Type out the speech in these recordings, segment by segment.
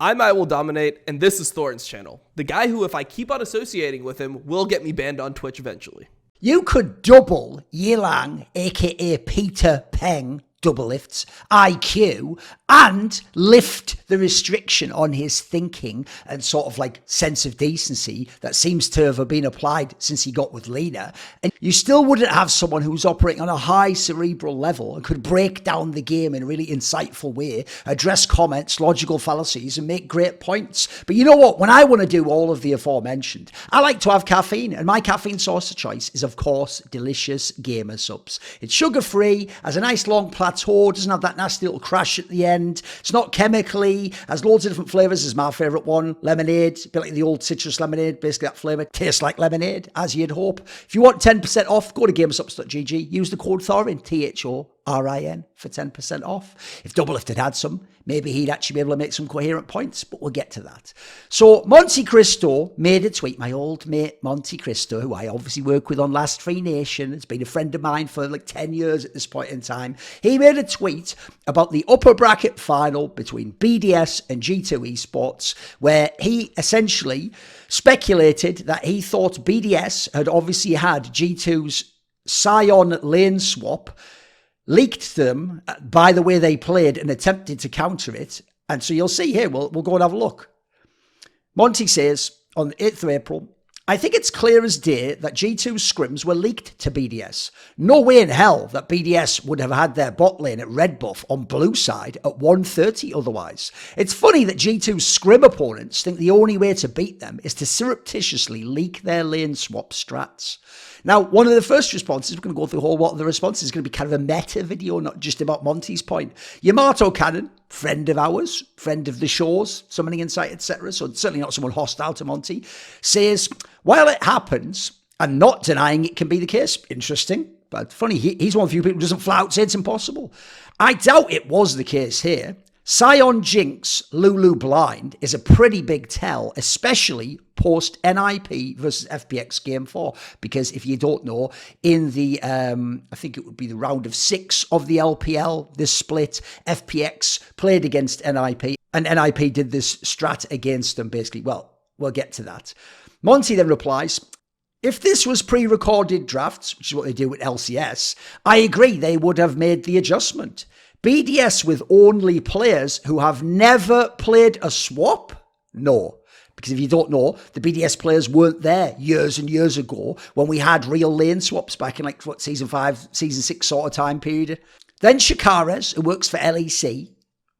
I'm I Will Dominate, and this is Thorin's channel. The guy who, if I keep on associating with him, will get me banned on Twitch eventually. You could double Yilang, aka Peter Peng, Doublelift's IQ and lift the restriction on his thinking and sort of like sense of decency that seems to have been applied since he got with Lena. And you still wouldn't have someone who's operating on a high cerebral level and could break down the game in a really insightful way, address comments, logical fallacies, and make great points. But you know what? When I want to do all of the aforementioned, I like to have caffeine, and my caffeine source of choice is, of course, delicious gamer subs. It's sugar-free, has a nice long plateau, doesn't have that nasty little crash at the end. It's not chemically, has loads of different flavors. Is my favorite one, lemonade, a bit like the old citrus lemonade, basically that flavor. Tastes like lemonade, as you'd hope. If you want 10% off, go to gamersubs.gg, use the code Thorin, Thorin, for 10% off. If Doublelift had some, maybe he'd actually be able to make some coherent points, but we'll get to that. So MonteCristo made a tweet. My old mate MonteCristo, who I obviously work with on Last Free Nation, has been a friend of mine for like 10 years at this point in time. He made a tweet about the upper bracket final between BDS and G2 Esports, where he essentially speculated that he thought BDS had obviously had G2's Scion lane swap leaked them by the way they played and attempted to counter it. And so you'll see here, we'll go and have a look. Monte says on the 8th of April, I think it's clear as day that G2's scrims were leaked to BDS. No way in hell that BDS would have had their bot lane at red buff on blue side at 130 otherwise. It's funny that G2's scrim opponents think the only way to beat them is to surreptitiously leak their lane swap strats. Now, one of the first responses, we're going to go through a whole lot of the responses, is going to be kind of a meta video, not just about Monty's point. Yamato Cannon, friend of ours, friend of the show's, Summoning Insight, etc., so certainly not someone hostile to Monty, says, while it happens, and not denying it can be the case, interesting, but funny, he's one of the few people who doesn't flat out say it's impossible. I doubt it was the case here. Scion Jinx Lulu Blind is a pretty big tell, especially post NiP versus FPX Game 4, because if you don't know, in the, I think it would be the round of 6 of the LPL, this split, FPX played against NiP, and NiP did this strat against them, basically. Well, we'll get to that. Monty then replies, if this was pre-recorded drafts, which is what they do with LCS, I agree they would have made the adjustment. BDS with only players who have never played a swap? No. Because if you don't know, the BDS players weren't there years and years ago when we had real lane swaps back in like, what, Season 5, Season 6 sort of time period. Then Shakares, who works for LEC,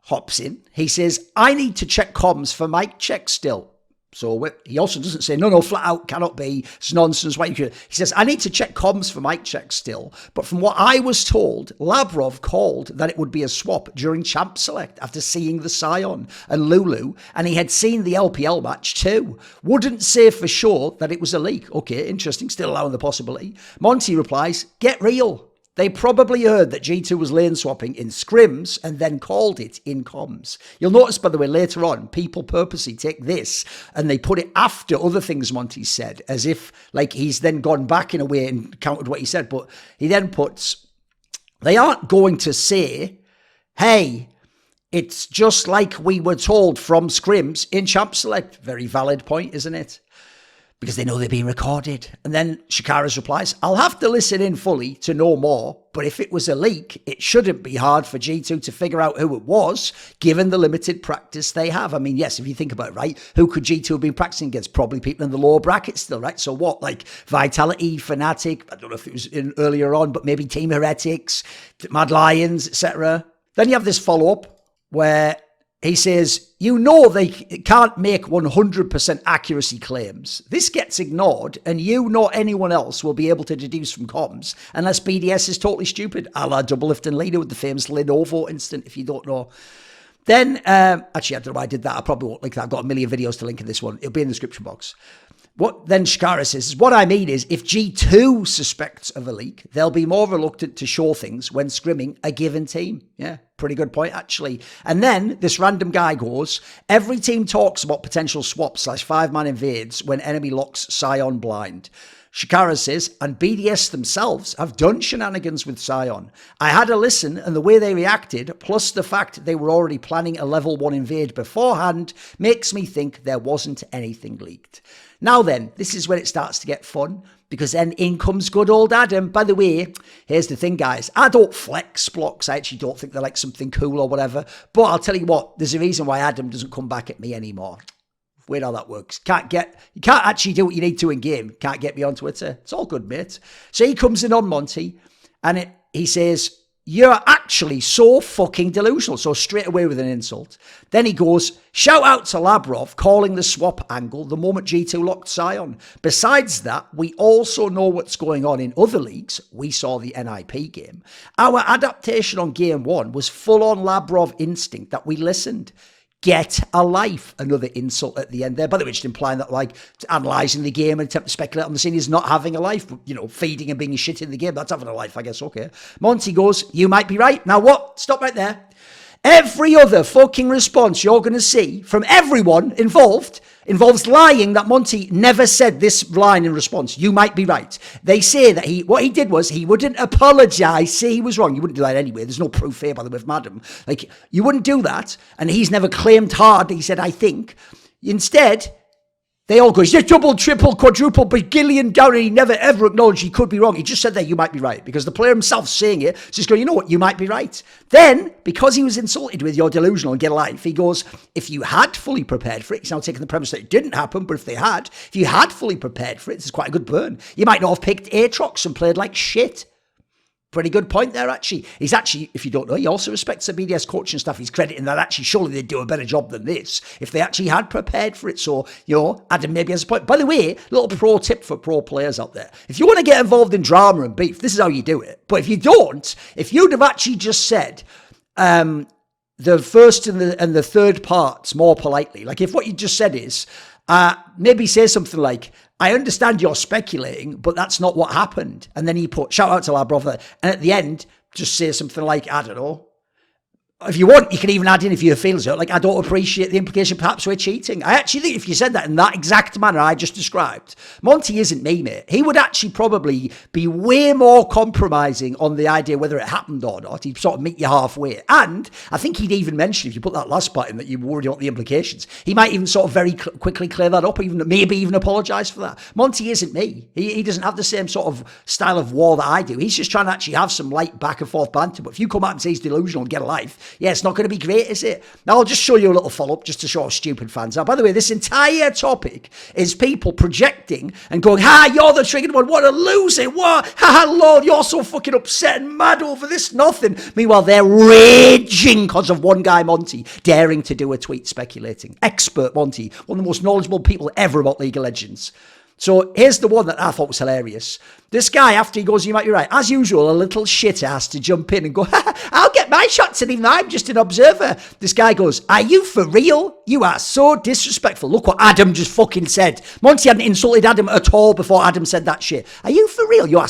hops in. He says, I need to check comms for mic check still. So he also doesn't say, no, flat out, cannot be, it's nonsense. He says, I need to check comms for mic check still. But from what I was told, Lavrov called that it would be a swap during Champ Select after seeing the Scion and Lulu, and he had seen the LPL match too. Wouldn't say for sure that it was a leak. Okay, interesting, still allowing the possibility. Monty replies, get real. They probably heard that G2 was lane swapping in scrims and then called it in comms. You'll notice, by the way, later on, people purposely take this and they put it after other things Monty said, as if like he's then gone back in a way and countered what he said. But he then puts, they aren't going to say, hey, it's just like we were told from scrims in Champ Select. Very valid point, isn't it? Because they know they're being recorded. And then Shakara's replies, I'll have to listen in fully to know more, but if it was a leak, it shouldn't be hard for G2 to figure out who it was, given the limited practice they have. I mean, yes, if you think about it, right, who could G2 have been practicing against? Probably people in the lower bracket still, right? So what, like Vitality, Fnatic, I don't know if it was in earlier on, but maybe Team Heretics, Mad Lions, etc. Then you have this follow-up where he says, you know they can't make 100% accuracy claims. This gets ignored, and you nor anyone else will be able to deduce from comms unless BDS is totally stupid, a la Doublelift and Leader with the famous Lenovo incident, if you don't know. Then, actually, I don't know why I did that. I probably won't link that. I've got a million videos to link in this one. It'll be in the description box. What then Shakara says, what I mean is if G2 suspects of a leak, they'll be more reluctant to show things when scrimming a given team. Yeah, pretty good point, actually. And then this random guy goes, every team talks about potential swaps / 5-man invades when enemy locks Scion blind. Shakara says, and BDS themselves have done shenanigans with Sion. I had a listen, and the way they reacted, plus the fact they were already planning a level 1 invade beforehand, makes me think there wasn't anything leaked. Now then, this is when it starts to get fun, because then in comes good old Adam. By the way, here's the thing, guys. I don't flex blocks. I actually don't think they're like something cool or whatever. But I'll tell you what, there's a reason why Adam doesn't come back at me anymore. Weird how that works. You can't actually do what you need to in game. Can't get me on Twitter. It's all good, mate. So he comes in on Monte, and he says, you're actually so fucking delusional. So straight away with an insult. Then he goes, shout out to Labrov calling the swap angle the moment G2 locked Sion. Besides that, we also know what's going on in other leagues. We saw the NiP game. Our adaptation on game 1 was full on Labrov instinct that we listened. Get a life. Another insult at the end there. By the way, just implying that, like, analysing the game and attempt to speculate on the scene is not having a life. You know, feeding and being shit in the game, that's having a life, I guess. Okay. Monte goes, you might be right. Now what? Stop right there. Every other fucking response you're going to see from everyone involved involves lying that Monte never said this line in response. You might be right. They say that what he did was he wouldn't apologise, say he was wrong. You wouldn't do that anyway. There's no proof here, by the way, of Madam. Like, you wouldn't do that. And he's never claimed hard. He said, I think. Instead, they all go, he's just double, triple, quadruple, bagillion down, and he never ever acknowledged he could be wrong. He just said there, you might be right, because the player himself saying it, just going, you know what, you might be right. Then, because he was insulted with your delusional and get a life, he goes, if you had fully prepared for it, he's now taking the premise that it didn't happen, but if you had fully prepared for it, this is quite a good burn. You might not have picked Aatrox and played like shit. Pretty good point there, actually. He's actually, if you don't know, he also respects the BDS coaching staff. He's crediting that actually, surely they'd do a better job than this if they actually had prepared for it. So, you know, Adam maybe has a point. By the way, little pro tip for pro players out there. If you want to get involved in drama and beef, this is how you do it. But if you don't, if you'd have actually just said the first and the third parts more politely, like if what you just said is, maybe say something like, I understand you're speculating, but that's not what happened. And then he put, shout out to Labrov there. And at the end, just say something like, I don't know. If you want, you can even add in if your feelings hurt. Like, I don't appreciate the implication, perhaps we're cheating. I actually think if you said that in that exact manner I just described, Monte isn't me, mate. He would actually probably be way more compromising on the idea whether it happened or not. He'd sort of meet you halfway. And I think he'd even mention, if you put that last part in, that you worry about the implications, he might even sort of very quickly clear that up, or even maybe even apologise for that. Monte isn't me. He doesn't have the same sort of style of war that I do. He's just trying to actually have some light back and forth banter. But if you come out and say he's delusional and get a life, yeah, it's not going to be great, is it? Now, I'll just show you a little follow-up just to show how stupid fans are. By the way, this entire topic is people projecting and going, you're the triggered one. What a loser. What? Lord, you're so fucking upset and mad over this nothing. Meanwhile, they're raging because of one guy, Monte, daring to do a tweet speculating. Expert Monte, one of the most knowledgeable people ever about League of Legends. So here's the one that I thought was hilarious. This guy, after he goes, you might be right, as usual, a little shitter has to jump in and go, I'll get my shots in, even though I'm just an observer. This guy goes, are you for real? You are so disrespectful. Look what Adam just fucking said. Monte hadn't insulted Adam at all before Adam said that shit. Are you for real? You are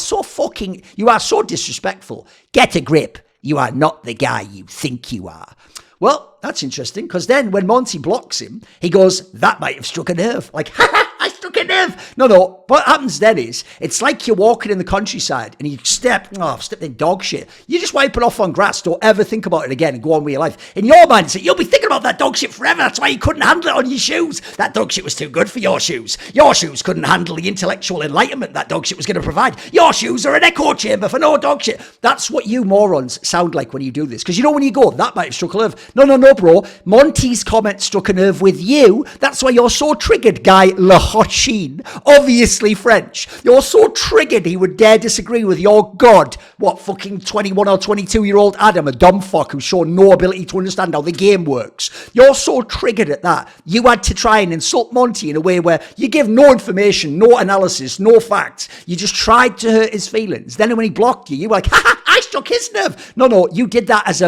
so disrespectful. Get a grip. You are not the guy you think you are. Well, that's interesting, because then when Monte blocks him, he goes, that might have struck a nerve. Like, I struck a nerve. No. What happens then is, it's like you're walking in the countryside and you stepped in dog shit. You just wipe it off on grass. Don't ever think about it again and go on with your life. In your mindset, you'll be thinking about that dog shit forever. That's why you couldn't handle it on your shoes. That dog shit was too good for your shoes. Your shoes couldn't handle the intellectual enlightenment that dog shit was going to provide. Your shoes are an echo chamber for no dog shit. That's what you morons sound like when you do this. Because you know when you go, that might have struck a nerve. No, bro. Monte's comment struck a nerve with you. That's why you're so triggered, guy Le Hochin. Obviously French. You're so triggered he would dare disagree with your god. What, fucking 21 or 22-year-old Adam, a dumb fuck who's shown no ability to understand how the game works. You're so triggered at that. You had to try and insult Monte in a way where you give no information, no analysis, no facts. You just tried to hurt his feelings. Then when he blocked you, you were like, I struck his nerve. No, you did that as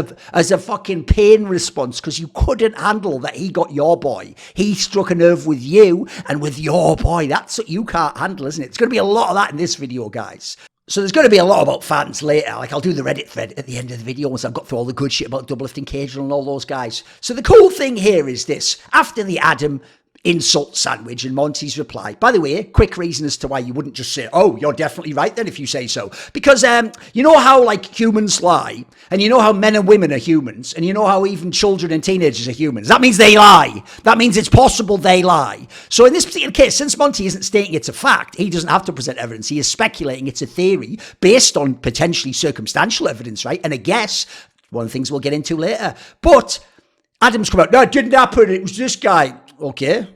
a fucking pain response because you couldn't handle that he got your boy. He struck a nerve with you and with your boy. That's what you can't handle, isn't it? It's going to be a lot of that in this video, guys. So there's going to be a lot about fans later. Like, I'll do the Reddit thread at the end of the video once I've got through all the good shit about Doublelift and Caedrel and all those guys. So the cool thing here is this. After the Adam insult sandwich and Monte's reply. By the way, quick reason as to why you wouldn't just say, oh, you're definitely right then if you say so. Because you know how like humans lie, and you know how men and women are humans, and you know how even children and teenagers are humans. That means they lie. That means it's possible they lie. So in this particular case, since Monte isn't stating it's a fact, he doesn't have to present evidence. He is speculating it's a theory based on potentially circumstantial evidence, right? And a guess, one of the things we'll get into later. But Adam's come out, no, it didn't happen. It was this guy. Okay.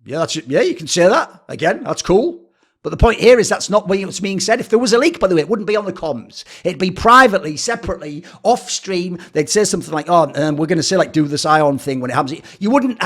Yeah, that's it. Yeah, you can say that. Again, that's cool. But the point here is that's not what's being said. If there was a leak, by the way, it wouldn't be on the comms. It'd be privately, separately, off stream. They'd say something like, oh, we're going to say, like, do this ion thing when it happens. You wouldn't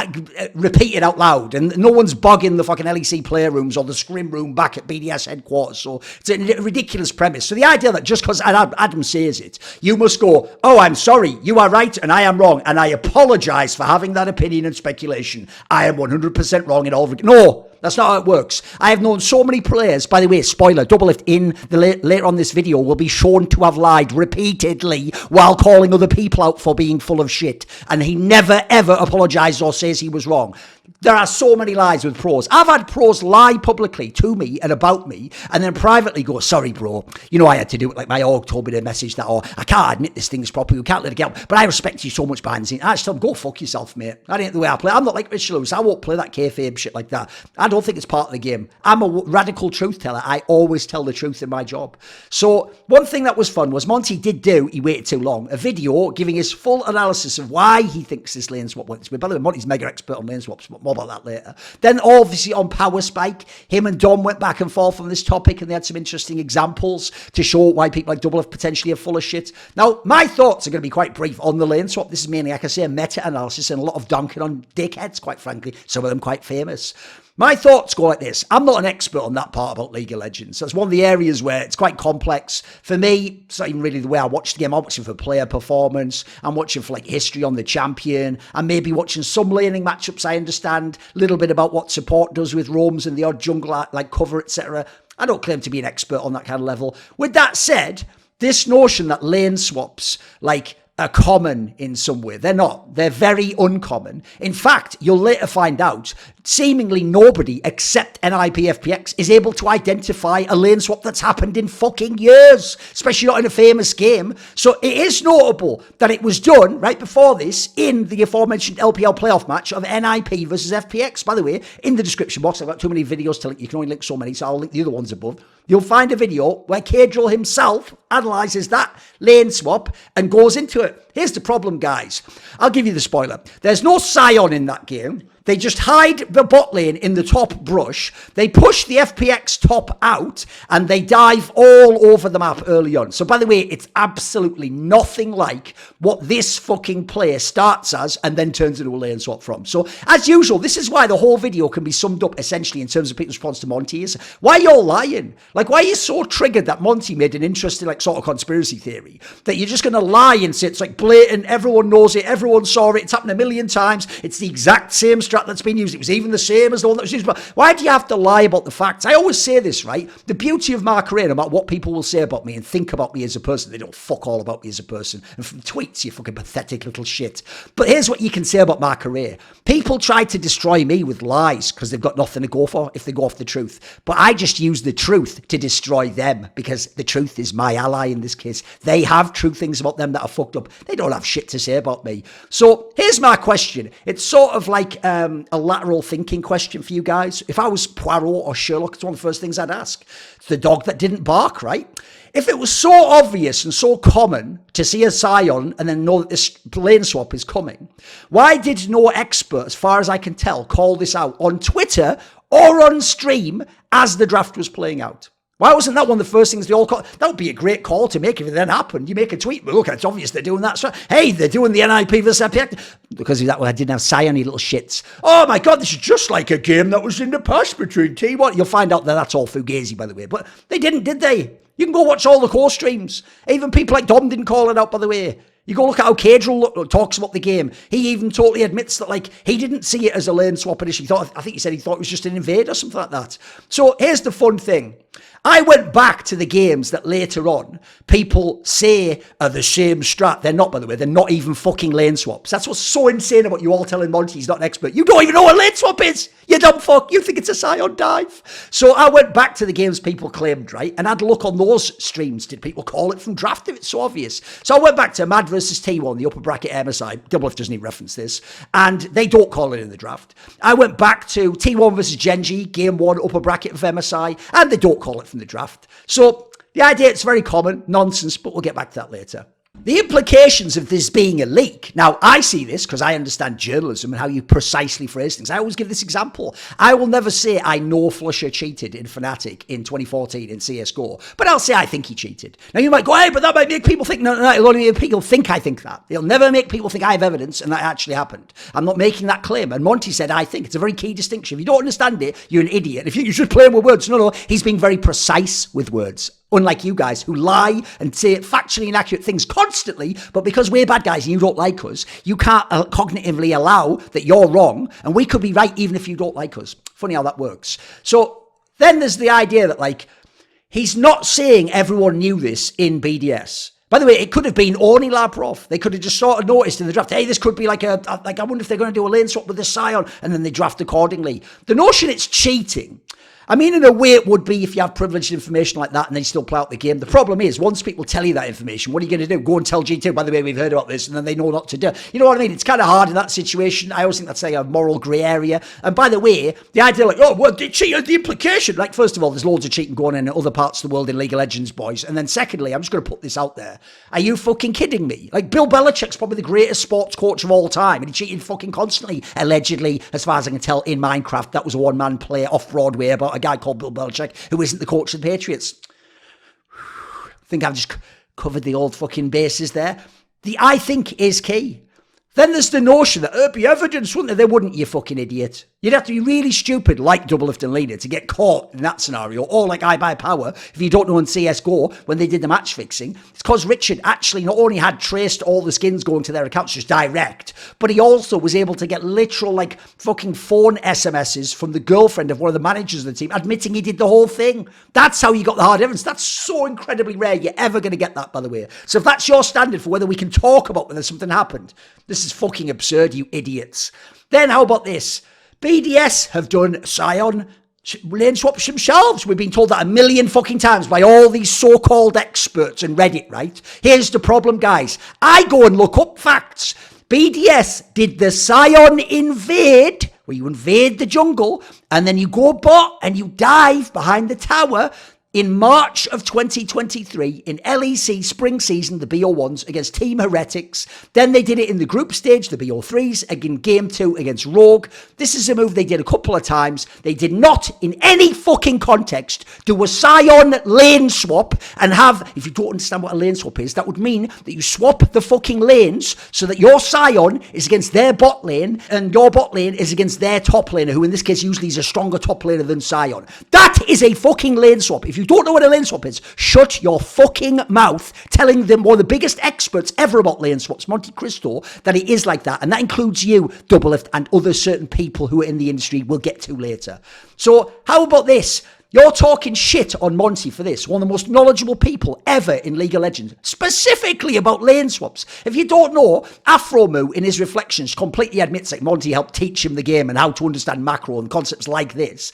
repeat it out loud. And no one's bugging the fucking LEC playrooms or the scrim room back at BDS headquarters. So it's a ridiculous premise. So the idea that just because Adam says it, you must go, oh, I'm sorry, you are right and I am wrong. And I apologize for having that opinion and speculation. I am 100% wrong in all. No. That's not how it works. I have known so many players, by the way, spoiler, Doublelift in the later on this video will be shown to have lied repeatedly while calling other people out for being full of shit. And he never, ever apologizes or says he was wrong. There are so many lies with pros. I've had pros lie publicly to me and about me and then privately go, sorry, bro, you know I had to do it. Like my org told me to message that, or I can't admit this thing is properly. We can't let it get out. But I respect you so much behind the scenes. I just tell them, go fuck yourself, mate. That ain't the way I play. I'm not like Rich Lewis. I won't play that kayfabe shit like that. I don't think it's part of the game. I'm a radical truth teller. I always tell the truth in my job. So one thing that was fun was Monte did do, he waited too long, a video giving his full analysis of why he thinks this lane swap went this way. By the way, Monte's mega expert on lane swaps, but more about that later. Then obviously on Power Spike, him and Dom went back and forth on this topic and they had some interesting examples to show why people like Doublelift potentially are full of shit. Now, my thoughts are going to be quite brief on the lane swap. This is mainly, like I say, a meta-analysis and a lot of dunking on dickheads, quite frankly, some of them quite famous. My thoughts go like this. I'm not an expert on that part about League of Legends. That's one of the areas where it's quite complex. For me, it's not even really the way I watch the game. I'm watching for player performance. I'm watching for like history on the champion. I'm maybe watching some laning matchups I understand. A little bit about what support does with roams and the odd jungle like cover, etc. I don't claim to be an expert on that kind of level. With that said, this notion that lane swaps like are common in some way. They're not. They're very uncommon. In fact, you'll later find out seemingly nobody except NiP-FPX is able to identify a lane swap that's happened in fucking years, especially not in a famous game. So it is notable that it was done right before this in the aforementioned LPL playoff match of NiP versus FPX. By the way, in the description box, I've got too many videos to link. You can only link so many, so I'll link the other ones above. You'll find a video where Caedrel himself analyzes that lane swap and goes into it. Here's the problem, guys. I'll give you the spoiler. There's no Scion in that game. They just hide the bot lane in the top brush. They push the FPX top out and they dive all over the map early on. So by the way, it's absolutely nothing like what this fucking player starts as and then turns into a lane swap from. So as usual, this is why the whole video can be summed up essentially in terms of people's response to Monte is, why you're lying? Like, why are you so triggered that Monte made an interesting like sort of conspiracy theory that you're just going to lie and say it's like blatant, everyone knows it, everyone saw it, it's happened a million times, it's the exact same strat that's been used. It was even the same as the one that was used. But why do you have to lie about the facts? I always say this, right? The beauty of my career, about what people will say about me and think about me as a person, they don't fuck all about me as a person. And from tweets, you fucking pathetic little shit. But here's what you can say about my career. People try to destroy me with lies because they've got nothing to go for if they go off the truth. But I just use the truth to destroy them because the truth is my ally in this case. They have true things about them that are fucked up. They don't have shit to say about me. So here's my question. It's sort of like a lateral thinking question for you guys. If I was Poirot or Sherlock, it's one of the first things I'd ask. It's the dog that didn't bark, right? If it was so obvious and so common to see a Scion and then know that this lane swap is coming, why did no expert, as far as I can tell, call this out on Twitter or on stream as the draft was playing out? Why wasn't that one of the first things they all call? That would be a great call to make if it then happened. You make a tweet, but look, it's obvious they're doing that. So, hey, they're doing the NiP versus FPX. Because of that one, I didn't have Scion, you little shits. Oh my God, this is just like a game that was in the past between T1. You'll find out that that's all fugazi, by the way. But they didn't, did they? You can go watch all the core streams. Even people like Dom didn't call it out, by the way. You go look at how Caedrel talks about the game. He even totally admits that, like, he didn't see it as a lane swap initially. I think he said he thought it was just an invade or something like that. So here's the fun thing. I went back to the games that later on people say are the same strat. They're not, by the way. They're not even fucking lane swaps. That's what's so insane about you all telling Monte he's not an expert. You don't even know what a lane swap is. You dumb fuck. You think it's a Scion dive. So I went back to the games people claimed, right? And had a look on those streams. Did people call it from draft if it's so obvious? So I went back to Mad versus T1, the upper bracket MSI. Doublelift doesn't even reference this. And they don't call it in the draft. I went back to T1 versus Gen.G, game 1, upper bracket of MSI. And they don't call it from the draft. So the idea, it's very common, nonsense, but we'll get back to that later. The implications of this being a leak. Now, I see this because I understand journalism and how you precisely phrase things. I always give this example. I will never say I know Flusher cheated in Fnatic in 2014 in CSGO, but I'll say I think he cheated. Now, you might go, hey, but that might make people think, no, it'll only make people think I think that. It'll never make people think I have evidence and that actually happened. I'm not making that claim. And Monte said, I think. It's a very key distinction. If you don't understand it, you're an idiot. If you should play with words. No, he's being very precise with words. Unlike you guys who lie and say factually inaccurate things constantly, but because we're bad guys and you don't like us, you can't cognitively allow that you're wrong, and we could be right even if you don't like us. Funny how that works. So then there's the idea that, like, he's not saying everyone knew this in BDS. By the way, it could have been only Laprof. They could have just sort of noticed in the draft, hey, this could be like I wonder if they're going to do a lane swap with the Scion, and then they draft accordingly. The notion it's cheating, I mean, in a way it would be if you have privileged information like that and then you still play out the game. The problem is, once people tell you that information, what are you going to do? Go and tell G2, by the way, we've heard about this, and then they know not to do. You know what I mean? It's kind of hard in that situation. I always think that's like a moral grey area. And by the way, the idea like, oh, well, they cheated, the implication. Like, first of all, there's loads of cheating going on in other parts of the world in League of Legends, boys. And then secondly, I'm just going to put this out there. Are you fucking kidding me? Like, Bill Belichick's probably the greatest sports coach of all time, and he cheated fucking constantly, allegedly, as far as I can tell, in Minecraft. That was a one-man play off Broadway about a guy called Bill Belichick, who isn't the coach of the Patriots. I think I've just covered the old fucking bases there. The I think is key. Then there's the notion that there'd be evidence, wouldn't there? There wouldn't, you fucking idiot. You'd have to be really stupid, like Doublelift and Leader, to get caught in that scenario. Or like iBuyPower, if you don't know in CSGO, when they did the match fixing, it's because Richard actually not only had traced all the skins going to their accounts just direct, but he also was able to get literal, like, fucking phone SMSs from the girlfriend of one of the managers of the team, admitting he did the whole thing. That's how you got the hard evidence. That's so incredibly rare. You're ever going to get that, by the way. So if that's your standard for whether we can talk about whether something happened, this is fucking absurd, you idiots. Then how about this? BDS have done Scion lane swaps themselves. We've been told that a million fucking times by all these so-called experts and Reddit, right? Here's the problem, guys. I go and look up facts. BDS did the Scion invade, where you invade the jungle, and then you go bot and you dive behind the tower in March of 2023 in LEC spring season, the BO1s against Team Heretics. Then they did it in the group stage, the BO3s, again game 2 against Rogue. This is a move they did a couple of times. They did not, in any fucking context, do a Scion lane swap and have, if you don't understand what a lane swap is, that would mean that you swap the fucking lanes so that your Scion is against their bot lane and your bot lane is against their top laner, who in this case usually is a stronger top laner than Scion. That is a fucking lane swap. If you don't know what a lane swap is, shut your fucking mouth telling them one of the biggest experts ever about lane swaps, MonteCristo, that it is like that. And that includes you, Doublelift, and other certain people who are in the industry we'll get to later. So how about this? You're talking shit on Monte for this, one of the most knowledgeable people ever in League of Legends, specifically about lane swaps. If you don't know, aphromoo in his reflections completely admits that Monte helped teach him the game and how to understand macro and concepts like this.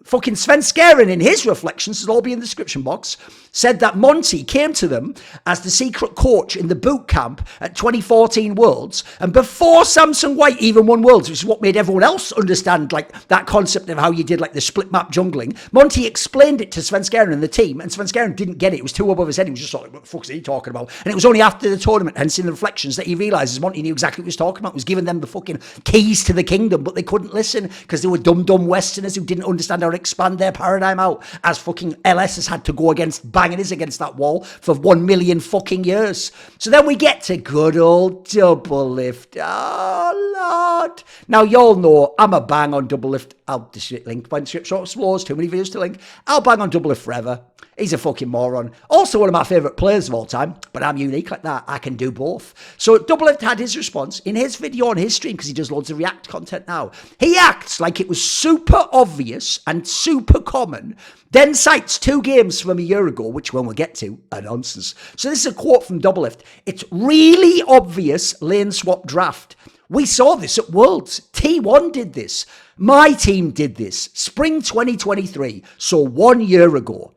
Fucking Svenskeren in his reflections, it'll all be in the description box, said that Monte came to them as the secret coach in the boot camp at 2014 Worlds, and before Samsung White even won Worlds, which is what made everyone else understand like that concept of how you did like the split map jungling, Monte explained it to Svenskeren and the team, and Svenskeren didn't get it. It was too above his head. He was just like, what the fuck is he talking about? And it was only after the tournament, hence in the reflections, that he realizes Monte knew exactly what he was talking about. He was giving them the fucking keys to the kingdom, but they couldn't listen because they were dumb Westerners who didn't understand how to expand their paradigm out, as fucking LS has had to go against, banging his against that wall for 1 million fucking years. So then we get to good old Doublelift. Oh, Lord. Now, y'all know I'm a bang on Doublelift. I'll just link my script short slows, too many videos to link. I'll bang on Doublelift forever. He's a fucking moron. Also one of my favourite players of all time, but I'm unique like that. I can do both. So Doublelift had his response in his video on his stream, because he does loads of React content now. He acts like it was super obvious and and super common, then cites 2 games from a year ago, which one we'll get to, are nonsense. So this is a quote from Doublelift. It's really obvious lane swap draft. We saw this at Worlds. T1 did this. My team did this. Spring 2023. So 1 year ago.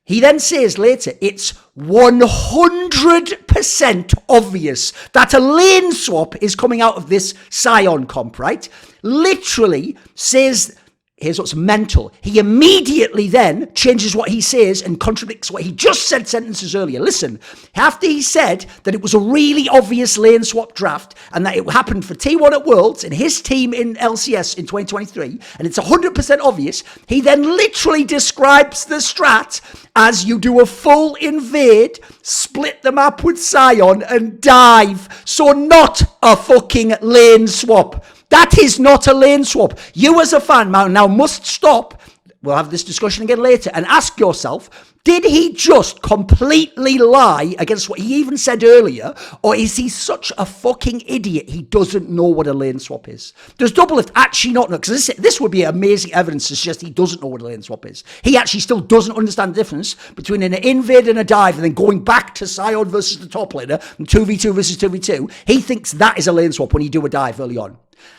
He then says later, it's 100% obvious that a lane swap is coming out of this Sion comp, right? Literally says, here's what's mental. He immediately then changes what he says and contradicts what he just said sentences earlier. Listen, after he said that it was a really obvious lane swap draft and that it happened for T1 at Worlds and his team in LCS in 2023, and it's 100% obvious, he then literally describes the strat as you do a full invade, split the map with Sion and dive. So not a fucking lane swap. That is not a lane swap. You as a fan now must stop, we'll have this discussion again later, and ask yourself, did he just completely lie against what he even said earlier, or is he such a fucking idiot he doesn't know what a lane swap is? Does Doublelift actually not know? Because this would be amazing evidence to suggest he doesn't know what a lane swap is. He actually still doesn't understand the difference between an invade and a dive and then going back to Sion versus the top laner and 2v2 versus 2v2. He thinks that is a lane swap when you do a dive early on.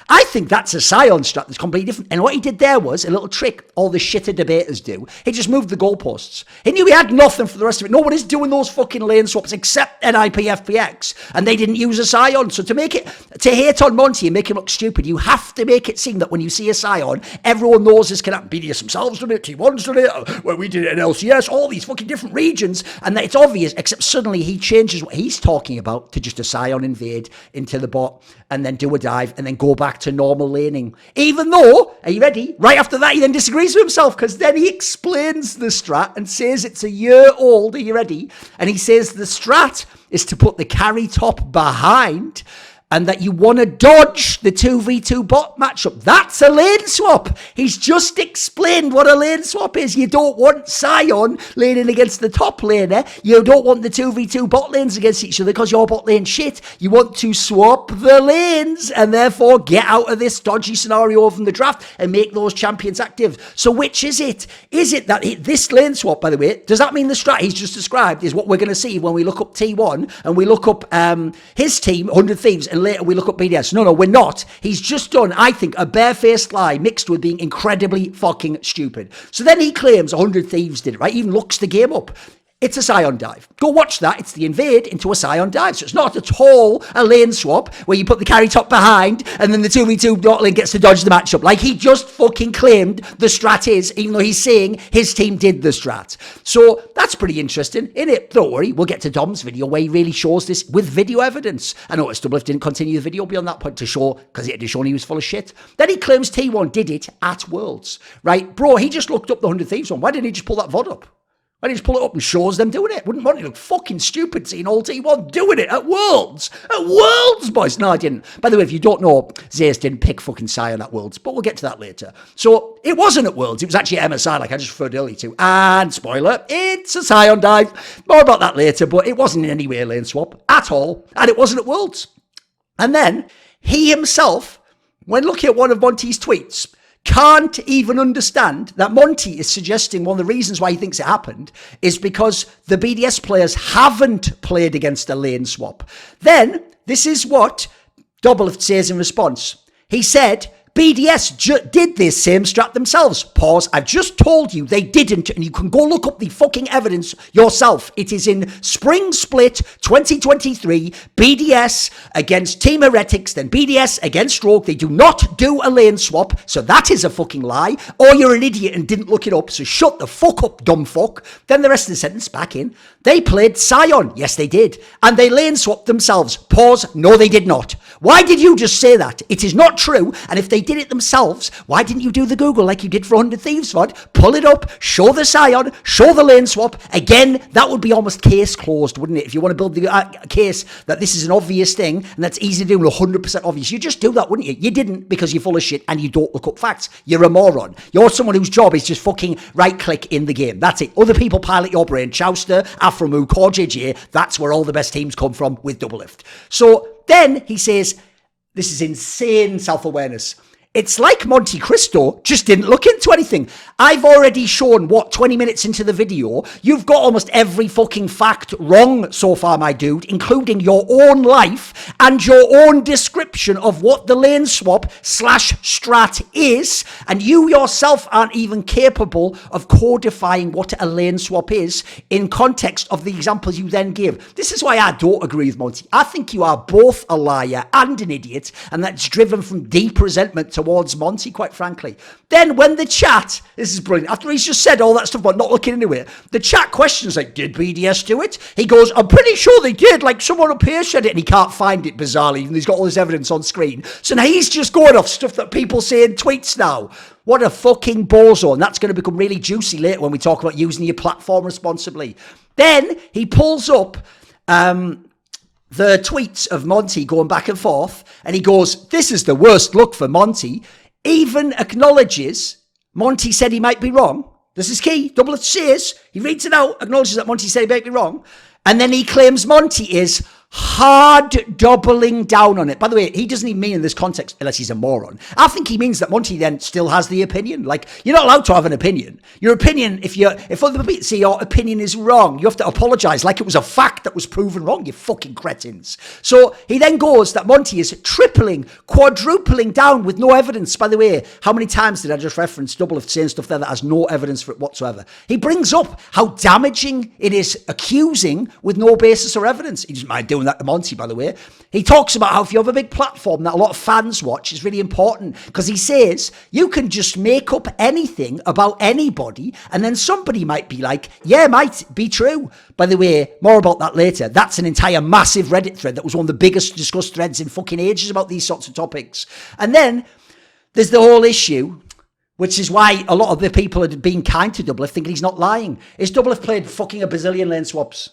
I think that's a Sion strat that's completely different. And what he did there was a little trick all the shitter debaters do. He just moved the goalposts. He knew he had nothing for the rest of it. No one is doing those fucking lane swaps except NiP-FPX. And they didn't use a Sion. So to hate on Monte and make him look stupid, you have to make it seem that when you see a Sion, everyone knows this can happen. BDS themselves done it, T1's done it, well, we did it in LCS, all these fucking different regions. And that it's obvious, except suddenly he changes what he's talking about to just a Sion invade into the bot and then do a dive and then go back to normal laning. Even though, are you ready? Right after that, he then disagrees with himself because then he explains the strat and says it's a year old. Are you ready? And he says the strat is to put the carry top behind and that you want to dodge the 2v2 bot matchup. That's a lane swap. He's just explained what a lane swap is. You don't want Sion laning against the top laner. You don't want the 2v2 bot lanes against each other because your bot lane shit. You want to swap the lanes and therefore get out of this dodgy scenario from the draft and make those champions active. So which is it? Is it that this lane swap, by the way, does that mean the strat he's just described is what we're going to see when we look up T1 and we look up his team, 100 Thieves, and later we look up BDS. No, we're not. He's just done, I think, a barefaced lie mixed with being incredibly fucking stupid. So then he claims 100 Thieves did it, right? He even looks the game up. It's a Sion dive. Go watch that. It's the invade into a Sion dive. So it's not at all a lane swap where you put the carry top behind and then the 2v2 bot lane gets to dodge the matchup. Like he just fucking claimed the strat is, even though he's saying his team did the strat. So that's pretty interesting, innit? Don't worry, we'll get to Dom's video where he really shows this with video evidence. I noticed Doublelift didn't continue the video beyond that point to show, because it had shown he was full of shit. Then he claims T1 did it at Worlds. Right? Bro, he just looked up the 100 Thieves one. Why didn't he just pull that VOD up? Why don't you just pull it up and shows them doing it? Wouldn't Monte look fucking stupid seeing all T1 doing it at Worlds? At Worlds, boys! No, I didn't. By the way, if you don't know, Zeus didn't pick fucking Sion at Worlds, but we'll get to that later. So, it wasn't at Worlds, it was actually MSI, like I just referred earlier to. And, spoiler, it's a Sion dive. More about that later, but it wasn't in any way a lane swap at all, and it wasn't at Worlds. And then, he himself, when looking at one of Monte's tweets, can't even understand that Monte is suggesting one of the reasons why he thinks it happened is because the BDS players haven't played against a lane swap. Then, this is what Doublelift says in response. He said, BDS did this same strat themselves. Pause. I've just told you they didn't, and you can go look up the fucking evidence yourself. It is in Spring Split 2023, BDS against Team Heretics, then BDS against Rogue. They do not do a lane swap, so that is a fucking lie. Or you're an idiot and didn't look it up, so shut the fuck up, dumb fuck. Then the rest of the sentence back in. They played Sion. Yes, they did. And they lane swapped themselves. Pause. No, they did not. Why did you just say that? It is not true, and if they did it themselves, why didn't you do the Google like you did for 100 Thieves VOD? Pull it up, show the Sion, show the lane swap. Again, that would be almost case closed, wouldn't it? If you want to build the case that this is an obvious thing and that's easy to do, 100% obvious, you just do that, wouldn't you? You didn't, because you're full of shit and you don't look up facts. You're a moron. You're someone whose job is just fucking right click in the game. That's it. Other people pilot your brain. Chowster, aphromoo, core JJ, that's where all the best teams come from with Doublelift. So then he says, this is insane self-awareness. It's like MonteCristo just didn't look into anything. I've already shown, 20 minutes into the video, you've got almost every fucking fact wrong so far, my dude, including your own life and your own description of what the lane swap / strat is, and you yourself aren't even capable of codifying what a lane swap is in context of the examples you then give. This is why I don't agree with Monte. I think you are both a liar and an idiot, and that's driven from deep resentment towards Monte, quite frankly. Then when the chat, this is brilliant, after he's just said all that stuff about not looking into it, the chat questions like, did BDS do it? He goes, I'm pretty sure they did, like someone up here said it, and he can't find it, bizarrely, and he's got all this evidence on screen. So now he's just going off stuff that people say in tweets now. What a fucking bozo, and that's going to become really juicy later when we talk about using your platform responsibly. Then he pulls up the tweets of Monte going back and forth, and he goes, this is the worst look for Monte. Even acknowledges Monte said he might be wrong. This is key. Doublelift says, he reads it out, acknowledges that Monte said he might be wrong, and then he claims Monte is hard doubling down on it. By the way, he doesn't even mean in this context, unless he's a moron. I think he means that Monte then still has the opinion. Like, you're not allowed to have an opinion. Your opinion, if other people say your opinion is wrong, you have to apologize like it was a fact that was proven wrong, you fucking cretins. So he then goes that Monte is tripling, quadrupling down with no evidence. By the way, how many times did I just reference Doublelift saying stuff there that has no evidence for it whatsoever? He brings up how damaging it is accusing with no basis or evidence. He doesn't mind doing that to Monte, by the way. He talks about how if you have a big platform that a lot of fans watch, it's really important, because he says you can just make up anything about anybody, and then somebody might be like, yeah, might be true. By the way, more about that later. That's an entire massive Reddit thread that was one of the biggest discussed threads in fucking ages about these sorts of topics. And then there's the whole issue, which is why a lot of the people are being kind to Doublelift, thinking he's not lying, is Doublelift played fucking a bazillion lane swaps.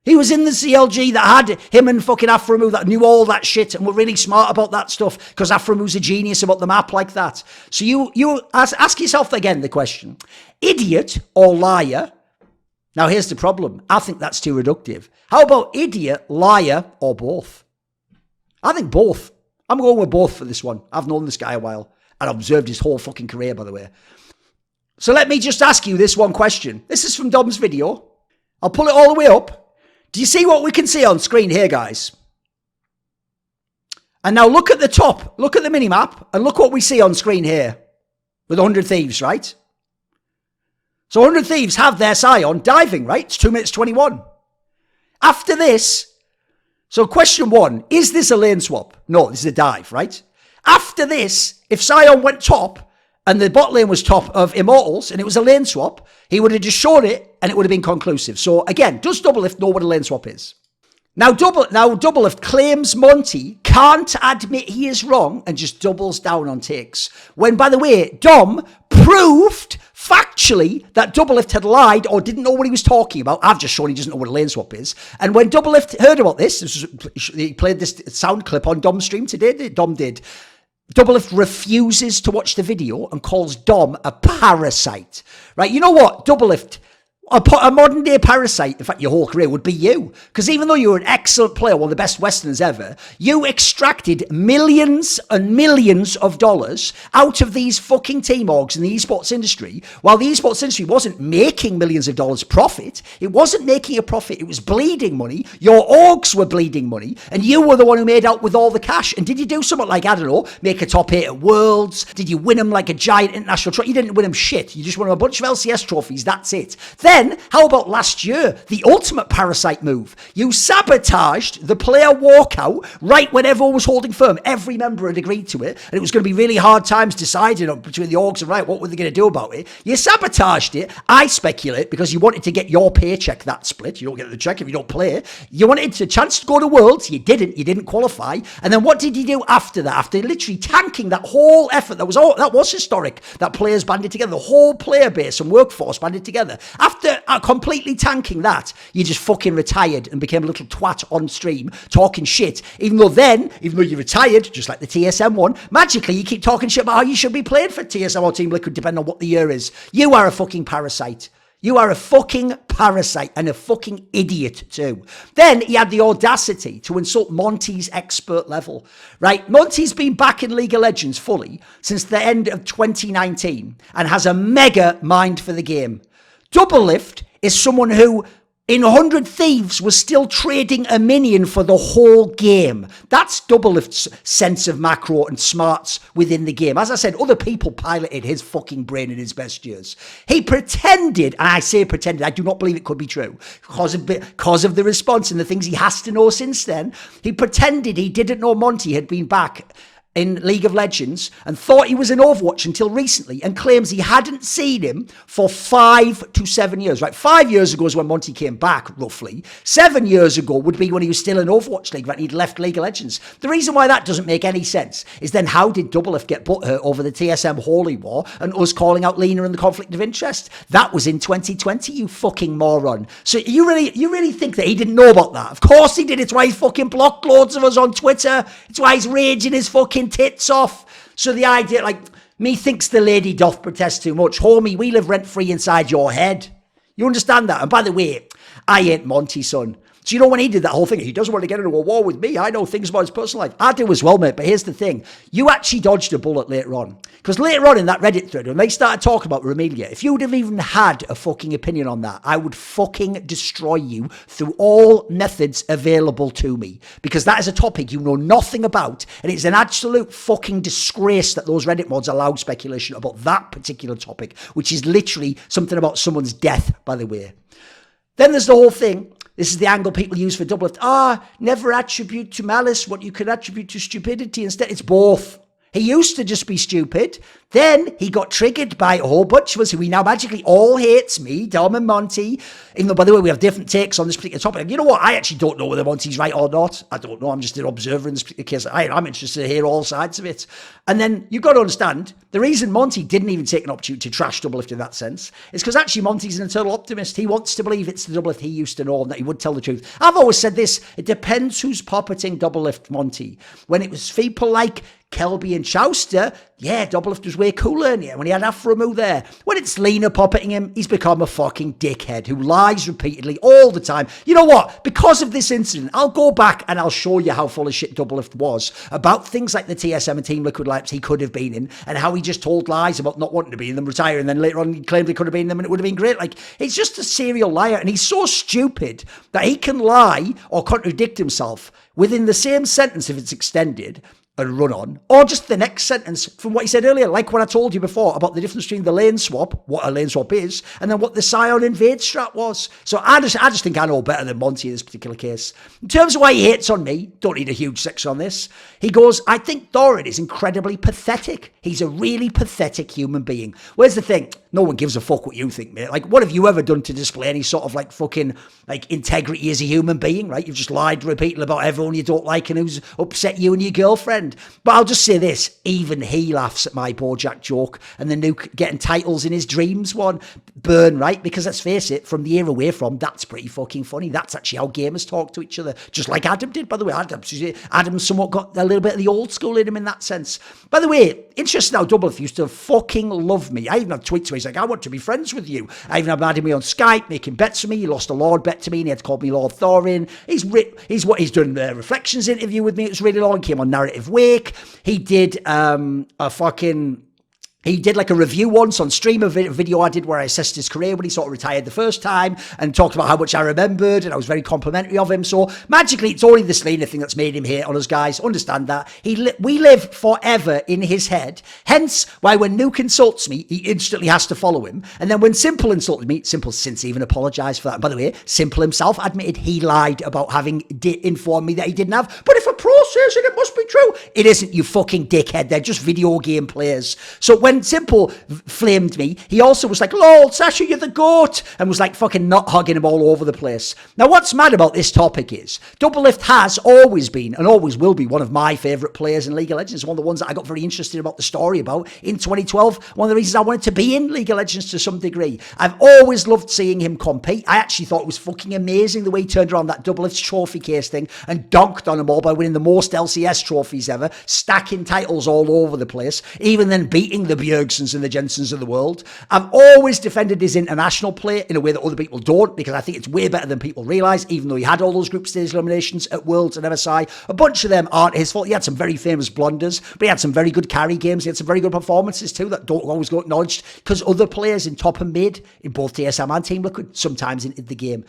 He was in the CLG that had him and fucking aphromoo that knew all that shit and were really smart about that stuff, because aphromoos a genius about the map like that. So you ask yourself again the question, idiot or liar? Now here's the problem. I think that's too reductive. How about idiot, liar, or both? I think both. I'm going with both for this one. I've known this guy a while and observed his whole fucking career, by the way. So let me just ask you this one question. This is from Dom's video. I'll pull it all the way up. Do you see what we can see on screen here, guys? And now look at the top. Look at the minimap and look what we see on screen here with 100 Thieves, right? So 100 Thieves have their Scion diving, right? It's 2 minutes 21. After this, so question 1, is this a lane swap? No, this is a dive, right? After this, if Scion went top and the bot lane was top of Immortals and it was a lane swap, he would have just shown it and it would have been conclusive. So again, does Doublelift know what a lane swap is? Now Doublelift claims Monte can't admit he is wrong and just doubles down on takes. When, by the way, Dom proved factually that Doublelift had lied or didn't know what he was talking about. I've just shown he doesn't know what a lane swap is. And when Doublelift heard about this, he played this sound clip on Dom's stream today. Dom did. Doublelift refuses to watch the video and calls Dom a parasite. Right? You know what? Doublelift, a modern day parasite, in fact, your whole career would be you. Because even though you were an excellent player, one of the best Westerners ever, you extracted millions and millions of dollars out of these fucking team orgs in the esports industry, while the esports industry wasn't making millions of dollars profit. It wasn't making a profit. It was bleeding money. Your orgs were bleeding money, and you were the one who made out with all the cash. And did you do something like, I don't know, make a top 8 at Worlds? Did you win them like a giant international trophy? You didn't win them shit. You just won a bunch of LCS trophies. That's it. Then, how about last year? The ultimate parasite move. You sabotaged the player walkout right when everyone was holding firm. Every member had agreed to it, and it was going to be really hard times deciding between the orgs and Riot what were they going to do about it. You sabotaged it. I speculate because you wanted to get your paycheck that split. You don't get the check if you don't play. You wanted a chance to go to Worlds. You didn't. You didn't qualify. And then what did you do after that? After literally tanking that whole effort that was historic, that players banded together, the whole player base and workforce banded together. After completely tanking that, you just fucking retired and became a little twat on stream talking shit. Even though you retired, just like the TSM one, magically you keep talking shit about how you should be playing for TSM or Team Liquid depending on what the year is. You are a fucking parasite. You are a fucking parasite and a fucking idiot too. Then he had the audacity to insult Monte's expert level, right? Monte's been back in League of Legends fully since the end of 2019 and has a mega mind for the game. Doublelift is someone who in 100 Thieves was still trading a minion for the whole game. That's Doublelift's sense of macro and smarts within the game. As I said, other people piloted his fucking brain in his best years. He pretended, and I say pretended, I do not believe it could be true, because of the response and the things he has to know since then. He pretended he didn't know Monte had been back in League of Legends and thought he was in Overwatch until recently and claims he hadn't seen him for 5 to 7 years, right? 5 years ago is when Monte came back, roughly. 7 years ago would be when he was still in Overwatch League, right? He'd left League of Legends. The reason why that doesn't make any sense is then how did Doublelift get butthurt over the TSM Holy War and us calling out Lena and the conflict of interest? That was in 2020, you fucking moron. So you really think that he didn't know about that? Of course he did. It's why he fucking blocked loads of us on Twitter. It's why he's raging his fucking tits off. So the idea, like, methinks the lady doth protest too much. Homie, we live rent-free inside your head. You understand that? And by the way, I ain't Monte, son. So you know when he did that whole thing, he doesn't want to get into a war with me. I know things about his personal life. I do as well, mate. But here's the thing. You actually dodged a bullet later on. Because later on in that Reddit thread, when they started talking about Remelia, if you would have even had a fucking opinion on that, I would fucking destroy you through all methods available to me. Because that is a topic you know nothing about. And it's an absolute fucking disgrace that those Reddit mods allowed speculation about that particular topic, which is literally something about someone's death, by the way. Then there's the whole thing. This is the angle people use for Doublelift. Never attribute to malice what you could attribute to stupidity. Instead, it's both. He used to just be stupid. Then he got triggered by a whole bunch of us who he now magically all hates, me, Dom and Monte. Even though, by the way, we have different takes on this particular topic. And you know what? I actually don't know whether Monte's right or not. I don't know. I'm just an observer in this particular case. I'm interested to hear all sides of it. And then you've got to understand, the reason Monte didn't even take an opportunity to trash Doublelift in that sense is because actually Monte's an eternal optimist. He wants to believe it's the Doublelift he used to know and that he would tell the truth. I've always said this. It depends who's puppeting Doublelift Monte. When it was people like Kelby and Chowster, yeah, Doublelift was way cooler in here when he had aphromoo there. When it's Lena puppeting him, he's become a fucking dickhead who lies repeatedly all the time. You know what? Because of this incident, I'll go back and I'll show you how full of shit Doublelift was about things like the TSM and Team Liquid Lights he could have been in and how he just told lies about not wanting to be in them, retiring, and then later on he claimed he could have been in them and it would have been great. Like, he's just a serial liar and he's so stupid that he can lie or contradict himself within the same sentence if it's extended and run on, or just the next sentence from what he said earlier, like when I told you before about the difference between the lane swap, what a lane swap is, and then what the Scion invade strat was. So I just think I know better than Monte in this particular case. In terms of why he hates on me, don't need a huge section on this. He goes, I think Thorin is incredibly pathetic. He's a really pathetic human being. Where's the thing? No one gives a fuck what you think, mate. Like, what have you ever done to display any sort of like fucking like integrity as a human being, right? You've just lied repeatedly about everyone you don't like and who's upset you and your girlfriend. But I'll just say this, even he laughs at my Bojack joke and the Nuke getting titles in his dreams one. Burn, right? Because let's face it, from the era we're from, that's pretty fucking funny. That's actually how gamers talk to each other. Just like Adam did, by the way. Adam somewhat got a little bit of the old school in him in that sense. By the way, interesting how Doublelift used to fucking love me. I even had tweets where he's like, I want to be friends with you. I even had me on Skype making bets for me. He lost a Lord bet to me and he had to call me Lord Thorin. He's what he's done the Reflections interview with me. It was really long. Came on Narrative Wake. He did He did like a review once on stream, a video I did where I assessed his career when he sort of retired the first time and talked about how much I remembered and I was very complimentary of him. So magically, it's only this Lena thing that's made him hate on us guys. Understand that. We live forever in his head. Hence why when Nuke insults me, he instantly has to follow him. And then when Simple insulted me, Simple since even apologised for that. And by the way, Simple himself admitted he lied about having informed me that he didn't have. But if a pro says it, it must be true. It isn't, you fucking dickhead. They're just video game players. So when Simple flamed me, he also was like, lol, Sasha, you're the GOAT, and was like fucking not hugging him all over the place. Now, what's mad about this topic is Doublelift has always been and always will be one of my favourite players in League of Legends. One of the ones that I got very interested about the story about in 2012. One of the reasons I wanted to be in League of Legends to some degree. I've always loved seeing him compete. I actually thought it was fucking amazing the way he turned around that Doublelift trophy case thing and donked on them all by winning the most LCS trophies ever, stacking titles all over the place, even then beating the Bjergsons and the Jensens of the world. I've always defended his international play in a way that other people don't, because I think it's way better than people realise, even though he had all those group stage eliminations at Worlds and MSI. A bunch of them aren't his fault. He had some very famous blunders, but he had some very good carry games. He had some very good performances too that don't always go acknowledged, because other players in top and mid, in both TSM and Team Liquid, sometimes in the game.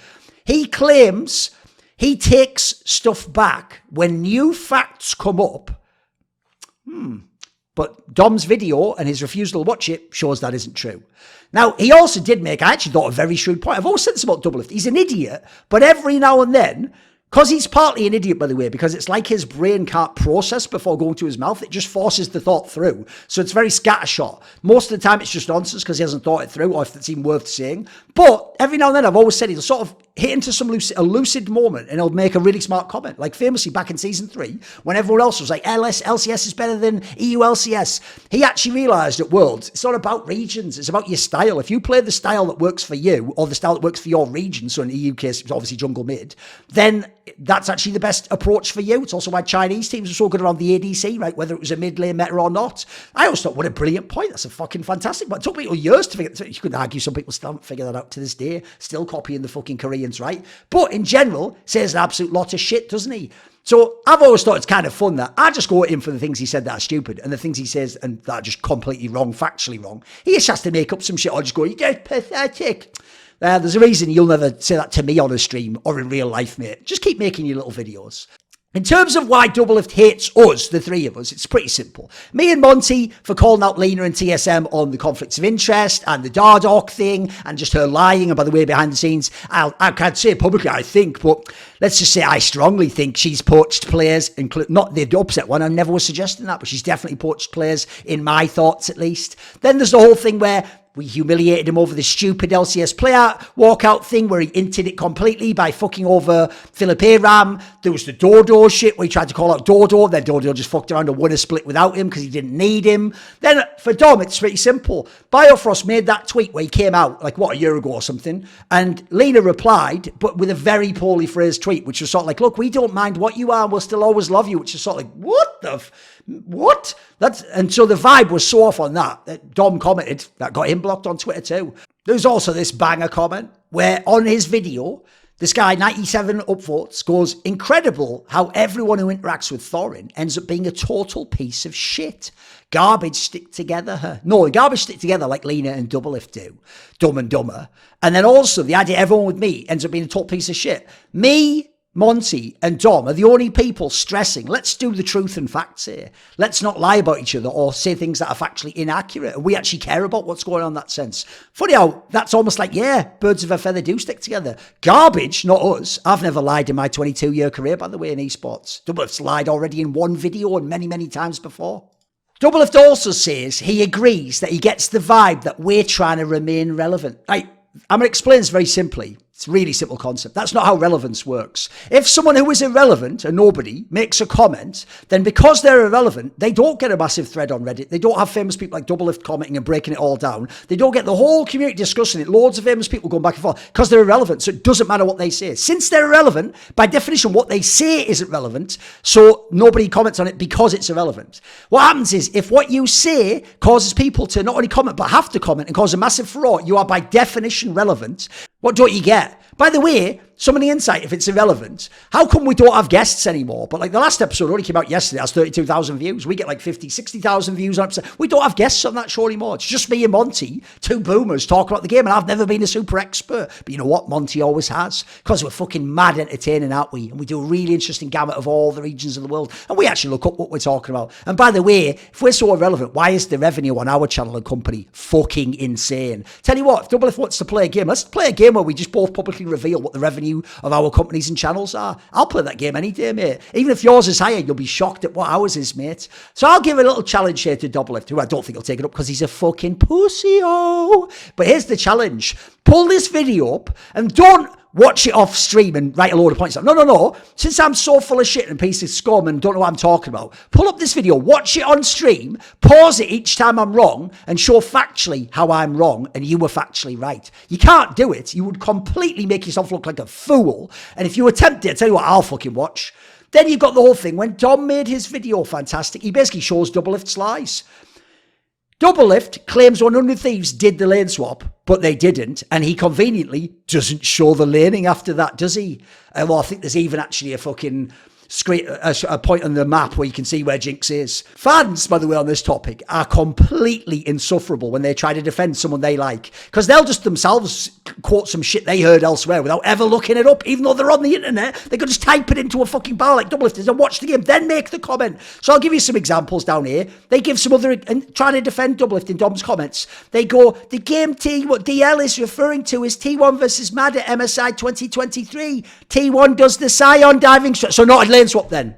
He claims he takes stuff back when new facts come up. But Dom's video and his refusal to watch it shows that isn't true. Now, he also did make, I actually thought, a very shrewd point. I've always said this about Doublelift. He's an idiot, but every now and then, because he's partly an idiot, by the way, because it's like his brain can't process before going to his mouth. It just forces the thought through. So it's very scattershot. Most of the time, it's just nonsense because he hasn't thought it through, or if it's even worth saying. But every now and then, I've always said he'll sort of hit into a lucid moment and he'll make a really smart comment. Like famously back in season 3, when everyone else was like, LCS is better than EU LCS. He actually realised at Worlds, it's not about regions, it's about your style. If you play the style that works for you, or the style that works for your region, so in the EU case, it's obviously jungle mid, then that's actually the best approach for you. It's also why Chinese teams are so good around the ADC, right? Whether it was a mid lane meta or not. I always thought, what a brilliant point. That's a fucking fantastic point. It took people years to figure it out. You could argue some people still haven't figured that out to this day, still copying the fucking Koreans, right? But in general, says an absolute lot of shit, doesn't he? So I've always thought it's kind of fun that I just go at him for the things he said that are stupid, and the things he says and that are just completely wrong, factually wrong. He just has to make up some shit or just go, you're just pathetic. There's a reason you'll never say that to me on a stream or in real life, mate. Just keep making your little videos. In terms of why Doublelift hates us, the three of us, it's pretty simple. Me and Monte for calling out Lena and TSM on the conflicts of interest and the Dardock thing and just her lying. And by the way, behind the scenes, I can't say publicly, I think, but let's just say I strongly think she's poached players, not the upset one. I never was suggesting that, but she's definitely poached players in my thoughts at least. Then there's the whole thing where we humiliated him over the stupid LCS playout walkout thing where he inted it completely by fucking over Philip Aram. There was the Dodo shit where he tried to call out Dodo. Then Dodo just fucked around and won a split without him because he didn't need him. Then for Dom, it's pretty simple. Biofrost made that tweet where he came out like, what, a year ago or something. And Lena replied, but with a very poorly phrased tweet, which was sort of like, look, we don't mind what you are and we'll still always love you, which is sort of like, what the what? And so the vibe was so off on that Dom commented, that got him blocked on Twitter too. There's also this banger comment where on his video, this guy, 97 upvotes, goes, incredible how everyone who interacts with Thorin ends up being a total piece of shit. Garbage stick together. No, garbage stick together like Lena and Doublelift do. Dumb and Dumber. And then also the idea everyone with me ends up being a total piece of shit. Me, Monte and Dom are the only people stressing, let's do the truth and facts here. Let's not lie about each other or say things that are factually inaccurate. And we actually care about what's going on in that sense. Funny how that's almost like, yeah, birds of a feather do stick together. Garbage, not us. I've never lied in my 22-year career, by the way, in esports. Doublelift's lied already in one video and many, many times before. Doublelift also says he agrees that he gets the vibe that we're trying to remain relevant. I'm going to explain this very simply. It's a really simple concept. That's not how relevance works. If someone who is irrelevant, a nobody, makes a comment, then because they're irrelevant, they don't get a massive thread on Reddit. They don't have famous people like Doublelift commenting and breaking it all down. They don't get the whole community discussing it. Loads of famous people going back and forth because they're irrelevant. So it doesn't matter what they say. Since they're irrelevant, by definition, what they say isn't relevant. So nobody comments on it because it's irrelevant. What happens is if what you say causes people to not only comment, but have to comment and cause a massive furore, you are by definition relevant. What don't you get? By the way, some of the insight, if it's irrelevant, how come we don't have guests anymore? But like the last episode only came out yesterday, that's 32,000 views. We get like 50, 60,000 views on episode. We don't have guests on that show anymore. It's just me and Monte, two boomers talking about the game, and I've never been a super expert. But you know what? Monte always has. Because we're fucking mad entertaining, aren't we? And we do a really interesting gamut of all the regions of the world. And we actually look up what we're talking about. And by the way, if we're so irrelevant, why is the revenue on our channel and company fucking insane? Tell you what, if Doublelift wants to play a game, let's play a game where we just both publicly reveal what the revenue of our companies and channels are. I'll play that game any day, mate. Even if yours is higher, you'll be shocked at what ours is, mate. So I'll give a little challenge here to Doublelift, who I don't think he'll take it up because he's a fucking pussy-o. But here's the challenge. Pull this video up and don't watch it off stream and write a load of points down. No. Since I'm so full of shit and piece of scum and don't know what I'm talking about, pull up this video, watch it on stream, pause it each time I'm wrong, and show factually how I'm wrong and you were factually right. You can't do it. You would completely make yourself look like a fool. And if you attempt it, I tell you what, I'll fucking watch. Then you've got the whole thing. When Dom made his video fantastic, he basically shows Doublelift's lies. Doublelift claims 100 Thieves did the lane swap, but they didn't, and he conveniently doesn't show the laning after that, does he? Well, I think there's even actually a fucking screen, a point on the map where you can see where Jinx is. Fans, by the way, on this topic are completely insufferable when they try to defend someone they like, because they'll just themselves quote some shit they heard elsewhere without ever looking it up, even though they're on the internet. They could just type it into a fucking bar like Doublelift and watch the game, then make the comment. So I'll give you some examples down here. They give some other, and trying to defend Doublelift in Dom's comments. They go, the game T, what DL is referring to is T1 versus Mad at MSI 2023. T1 does the Scion diving, so not a lane swap then.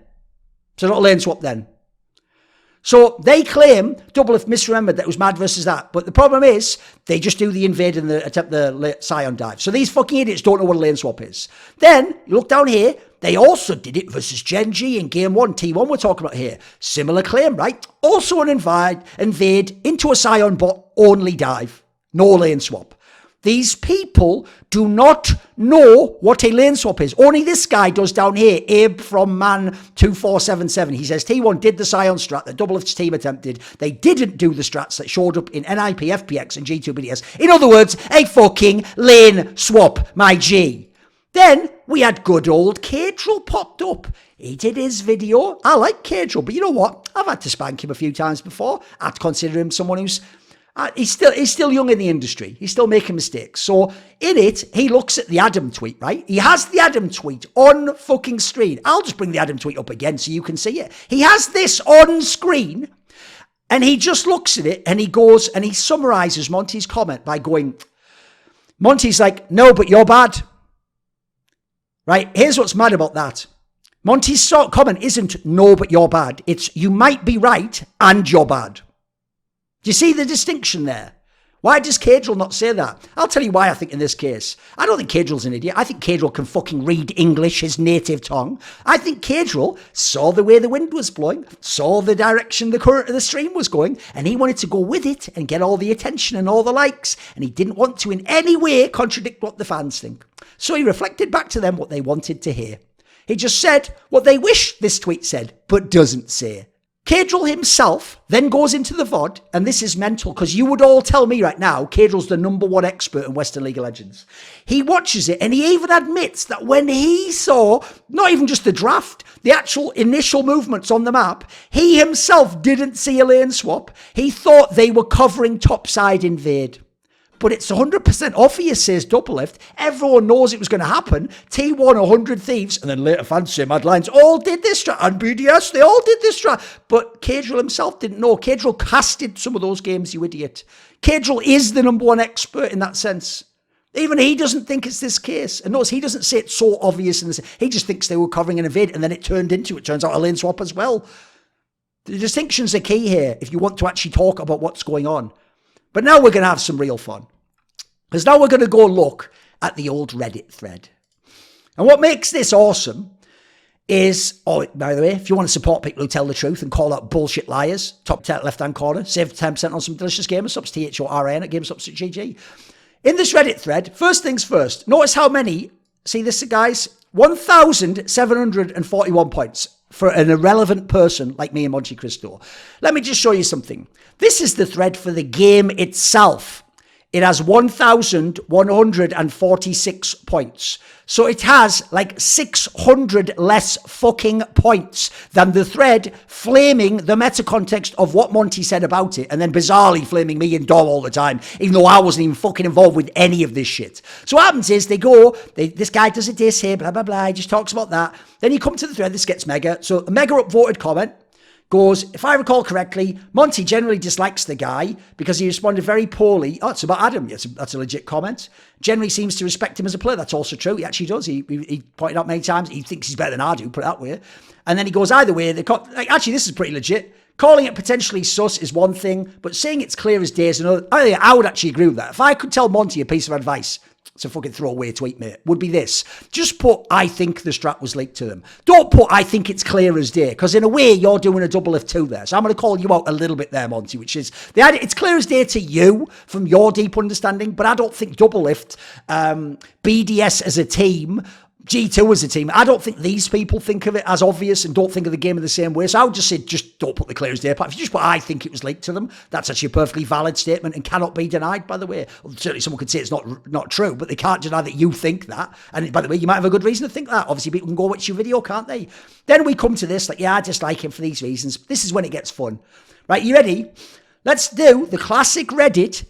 So they claim Doublelift misremembered that it was Mad versus that. But the problem is, they just do the invade and attempt the Scion dive. So these fucking idiots don't know what a lane swap is. Then, you look down here, they also did it versus Gen.G in Game 1, T1 we're talking about here. Similar claim, right? Also an invade into a Scion bot, only dive. No lane swap. These people do not know what a lane swap is. Only this guy does down here, Abe from Man2477. He says T1 did the Scion strat that Doublelift's team attempted. They didn't do the strats that showed up in NiP-FPX and G2BDS. In other words, a fucking lane swap, my G. Then we had good old Caedrel popped up. He did his video. I like Caedrel, but you know what? I've had to spank him a few times before. I'd consider him someone who's he's still young in the industry. He's still making mistakes. So in it, he looks at the Adam tweet, right? He has the Adam tweet on fucking screen. I'll just bring the Adam tweet up again so you can see it. He has this on screen and he just looks at it and he goes and he summarizes Monte's comment by going, Monte's like, no, but you're bad. Right? Here's what's mad about that. Monte's comment isn't no, but you're bad. It's you might be right and you're bad. Do you see the distinction there? Why does Caedrel not say that? I'll tell you why I think in this case. I don't think Caedrel's an idiot. I think Caedrel can fucking read English, his native tongue. I think Caedrel saw the way the wind was blowing, saw the direction the current of the stream was going, and he wanted to go with it and get all the attention and all the likes, and he didn't want to in any way contradict what the fans think. So he reflected back to them what they wanted to hear. He just said what they wish this tweet said, but doesn't say. Caedrel himself then goes into the VOD, and this is mental, because you would all tell me right now, Caedrel's the #1 expert in Western League of Legends. He watches it, and he even admits that when he saw, not even just the draft, the actual initial movements on the map, he himself didn't see a lane swap. He thought they were covering topside invade. But it's 100% obvious, says Doublelift. Everyone knows it was going to happen. T1, 100 Thieves, and then later fans say Mad Lions all did this strat. And BDS, they all did this strat. But Caedrel himself didn't know. Caedrel casted some of those games, you idiot. Caedrel is the #1 expert in that sense. Even he doesn't think it's this case. And notice he doesn't say it's so obvious. He just thinks they were covering an invade, and then it turns out a lane swap as well. The distinctions are key here if you want to actually talk about what's going on. But now we're going to have some real fun. Because now we're going to go look at the old Reddit thread. And what makes this awesome is, oh, by the way, if you want to support people who tell the truth and call out bullshit liars, top left-hand corner, save 10% on some delicious GamerSups, THORIN at GamerSups.GG. In this Reddit thread, first things first, notice how many, see this, guys? 1,741 points for an irrelevant person like me and MonteCristo. Let me just show you something. This is the thread for the game itself. It has 1,146 points. So it has like 600 less fucking points than the thread flaming the meta context of what Monte said about it, and then bizarrely flaming me and Dom all the time, even though I wasn't even fucking involved with any of this shit. So what happens is this guy does a diss here, blah, blah, blah, he just talks about that. Then you come to the thread, this gets mega. So a mega upvoted comment goes, if I recall correctly, Monte generally dislikes the guy because he responded very poorly. Oh, it's about Adam. Yes, that's a legit comment. Generally seems to respect him as a player. That's also true. He actually does. He pointed out many times he thinks he's better than I do, put it that way. And then he goes, either way, actually, this is pretty legit. Calling it potentially sus is one thing, but saying it's clear as day is another. I would actually agree with that. If I could tell Monte a piece of advice, it's a fucking throwaway tweet, mate, would be this. Just put, I think the strat was leaked to them. Don't put, I think it's clear as day, because in a way, you're doing a Doublelift too there. So I'm going to call you out a little bit there, Monte, which is, it's clear as day to you from your deep understanding, but I don't think Doublelift, BDS as a team, G2 as a team, I don't think these people think of it as obvious and don't think of the game in the same way. So I would just say, just don't put the clear as day part. If you just put, I think it was leaked to them, that's actually a perfectly valid statement and cannot be denied, by the way. Certainly someone could say it's not true, but they can't deny that you think that. And by the way, you might have a good reason to think that. Obviously, people can go watch your video, can't they? Then we come to this, like, yeah, I dislike him for these reasons. This is when it gets fun. Right, you ready? Let's do the classic Reddit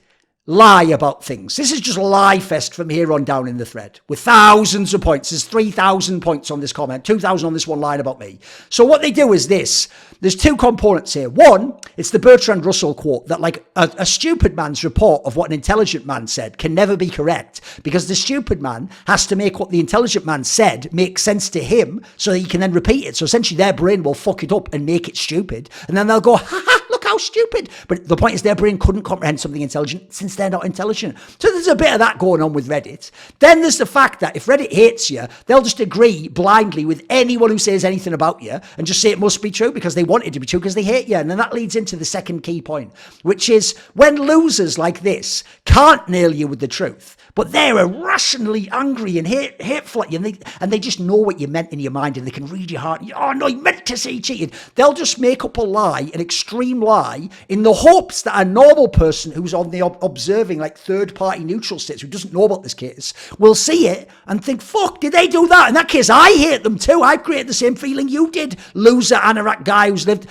lie about things. This is just lie fest from here on down in the thread with thousands of points. There's 3,000 points on this comment, 2,000 on this one line about me. So what they do is this. There's two components here. One, it's the Bertrand Russell quote that like a stupid man's report of what an intelligent man said can never be correct because the stupid man has to make what the intelligent man said make sense to him so that he can then repeat it. So essentially their brain will fuck it up and make it stupid. And then they'll go, ha ha, look how stupid. But the point is their brain couldn't comprehend something intelligent since they're not intelligent. So there's a bit of that going on with Reddit. Then there's the fact that if Reddit hates you, they'll just agree blindly with anyone who says anything about you and just say it must be true because they want it to be true because they hate you. And then that leads into the second key point, which is when losers like this can't nail you with the truth, but they're irrationally angry and hateful at you, and they just know what you meant in your mind and they can read your heart. Oh no, you meant to say you cheated. They'll just make up a lie, an extreme lie, in the hopes that a normal person who's on the observing like third-party neutral states who doesn't know about this case will see it and think, fuck, did they do that? In that case, I hate them too. I've created the same feeling you did, loser anorak guy who's lived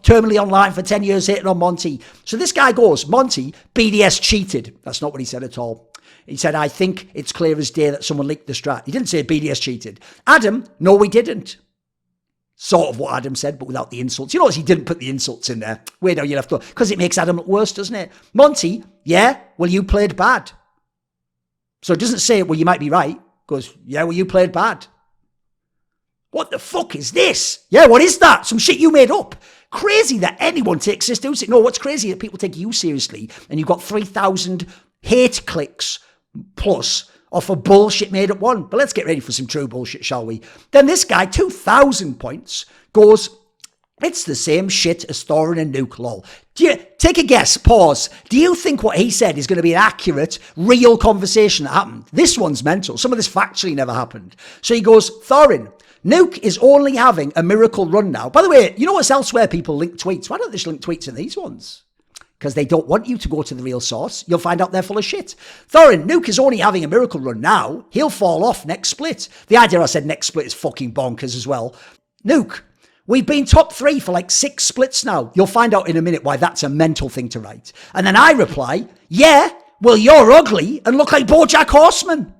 terminally online for 10 years hating on Monte. So this guy goes, Monte, BDS cheated. That's not what he said at all. He said, I think it's clear as day that someone leaked the strat. He didn't say BDS cheated. Adam, no, we didn't. Sort of what Adam said, but without the insults. You notice he didn't put the insults in there. Wait, no, you left because it makes Adam look worse, doesn't it? Monte, yeah, well, you played bad. So it doesn't say, well, you might be right. It goes, yeah, well, you played bad. What the fuck is this? Yeah, what is that? Some shit you made up. Crazy that anyone takes this seriously. No, what's crazy that people take you seriously and you've got 3,000 hate clicks plus off a bullshit made up one. But let's get ready for some true bullshit, shall we? Then this guy, 2,000 points, goes, it's the same shit as Thorin and Nuke, lol. Take a guess, pause. Do you think what he said is going to be an accurate, real conversation that happened? This one's mental. Some of this factually never happened. So he goes, Thorin, Nuke is only having a miracle run now. By the way, you know what's elsewhere people link tweets? Why don't they just link tweets in these ones? Because they don't want you to go to the real source. You'll find out they're full of shit. Thorin, Nuke is only having a miracle run now. He'll fall off next split. The idea I said next split is fucking bonkers as well. Nuke, we've been top 3 for like 6 splits now. You'll find out in a minute why that's a mental thing to write. And then I reply, yeah, well, you're ugly and look like BoJack Horseman.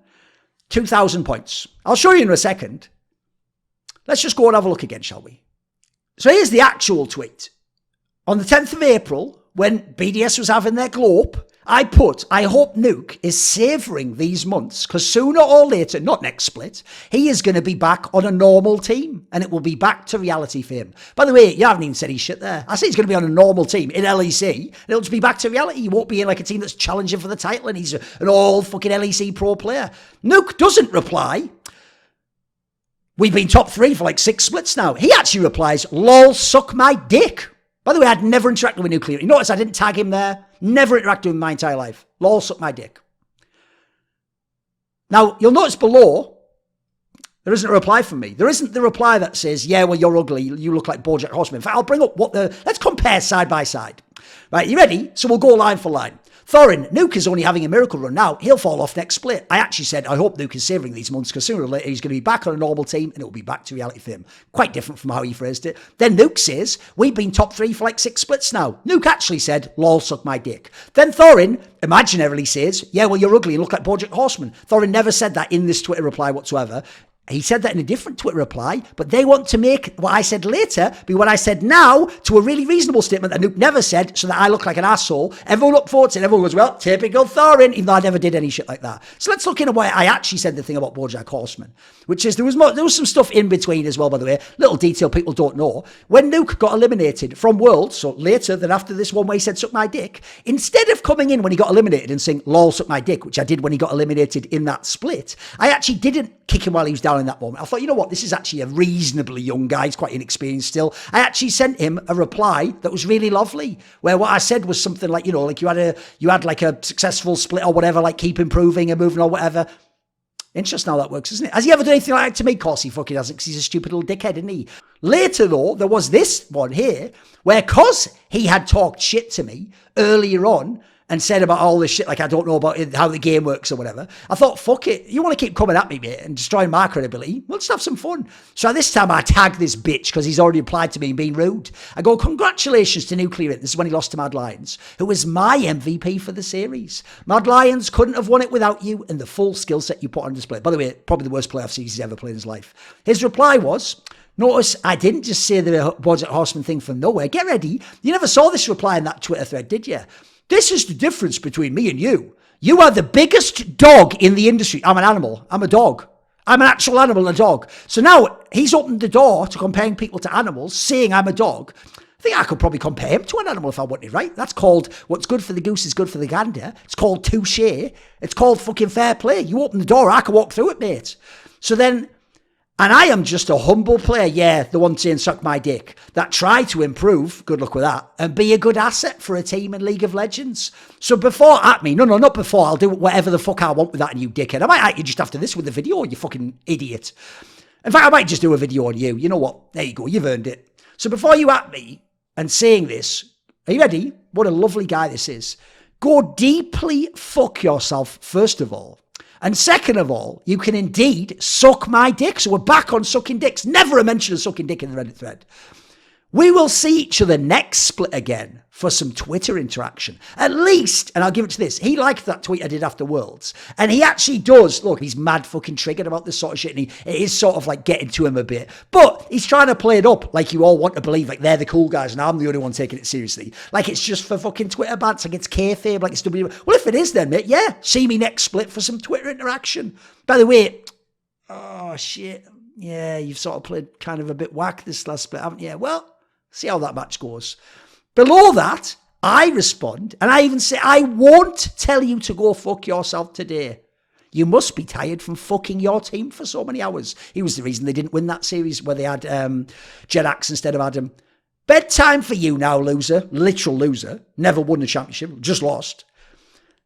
2,000 points. I'll show you in a second. Let's just go and have a look again, shall we? So here's the actual tweet. On the 10th of April, when BDS was having their glope, I put, I hope Nuke is savouring these months because sooner or later, not next split, he is going to be back on a normal team and it will be back to reality for him. By the way, you haven't even said his shit there. I say he's going to be on a normal team in LEC and it'll just be back to reality. He won't be in like a team that's challenging for the title and he's an all fucking LEC pro player. Nuke doesn't reply, we've been top 3 for like 6 splits now. He actually replies, lol, suck my dick. By the way, I'd never interacted with Nuclear. You notice I didn't tag him there. Never interacted with him my entire life. Lol, suck my dick. Now, you'll notice below, there isn't a reply from me. There isn't the reply that says, yeah, well, you're ugly. You look like BoJack Horseman. In fact, I'll bring up let's compare side by side. Right, you ready? So we'll go line for line. Thorin, Nuke is only having a miracle run now. He'll fall off next split. I actually said, I hope Nuke is savouring these months because sooner or later he's going to be back on a normal team and it will be back to reality for him. Quite different from how he phrased it. Then Nuke says, we've been top 3 for like 6 splits now. Nuke actually said, lol, suck my dick. Then Thorin imaginarily says, yeah, well, you're ugly and look like BoJack Horseman. Thorin never said that in this Twitter reply whatsoever. He said that in a different Twitter reply, but they want to make what I said later be what I said now to a really reasonable statement that Nuke never said so that I look like an asshole. Everyone looked forward to it. Everyone goes, well, typical Thorin, even though I never did any shit like that. So let's look into why I actually said the thing about BoJack Horseman, which is there was some stuff in between as well, by the way. Little detail people don't know. When Nuke got eliminated from Worlds, so later than after this one where he said, suck my dick, instead of coming in when he got eliminated and saying, lol, suck my dick, which I did when he got eliminated in that split, I actually didn't kick him while he was down in that moment. I thought, you know what, this is actually a reasonably young guy. He's quite inexperienced still. I actually sent him a reply that was really lovely, where what I said was something like, you know, like you had like a successful split or whatever, like keep improving and moving or whatever. Interesting how that works, isn't it? Has he ever done anything like that to me? Of course he fucking hasn't, because he's a stupid little dickhead, isn't he? Later, though, there was this one here, where because he had talked shit to me earlier on, and said about all this shit, like I don't know about how the game works or whatever, I thought, fuck it, you want to keep coming at me, mate, and destroying my credibility? Well, let's have some fun. So this time I tagged this bitch, because he's already replied to me and being rude. I go, congratulations to Nuclear. This is when he lost to Mad Lions, who was my MVP for the series. Mad Lions couldn't have won it without you and the full skill set you put on display. By the way, probably the worst playoff series he's ever played in his life. His reply was, notice I didn't just say the Bojack Horseman thing from nowhere. Get ready. You never saw this reply in that Twitter thread, did you? This is the difference between me and you. You are the biggest dog in the industry. I'm an animal. I'm a dog. I'm an actual animal and a dog. So now he's opened the door to comparing people to animals, saying I'm a dog. I think I could probably compare him to an animal if I wanted, right? That's called what's good for the goose is good for the gander. It's called touche. It's called fucking fair play. You open the door, I can walk through it, mate. So then, and I am just a humble player, yeah, the one saying suck my dick, that try to improve, good luck with that, and be a good asset for a team in League of Legends. So before at me, no, not before, I'll do whatever the fuck I want with that, and you dickhead. I might at you just after this with the video, you fucking idiot. In fact, I might just do a video on you. You know what? There you go, you've earned it. So before you at me and saying this, are you ready? What a lovely guy this is. Go deeply fuck yourself, first of all. And second of all, you can indeed suck my dick. So we're back on sucking dicks. Never a mention of sucking dick in the Reddit thread. We will see each other next split again for some Twitter interaction. At least, and I'll give it to this, he liked that tweet I did after Worlds. And he actually does, look, he's mad fucking triggered about this sort of shit. And it is sort of like getting to him a bit. But he's trying to play it up like you all want to believe, like they're the cool guys and I'm the only one taking it seriously. Like it's just for fucking Twitter bants, like it's kayfabe, like it's W. Well, if it is then, mate, yeah, see me next split for some Twitter interaction. By the way, oh shit, yeah, you've sort of played kind of a bit whack this last split, haven't you? Well, see how that match goes. Below that, I respond, and I even say, I won't tell you to go fuck yourself today. You must be tired from fucking your team for so many hours. He was the reason they didn't win that series where they had Jedax instead of Adam. Bedtime for you now, loser. Literal loser. Never won the championship. Just lost.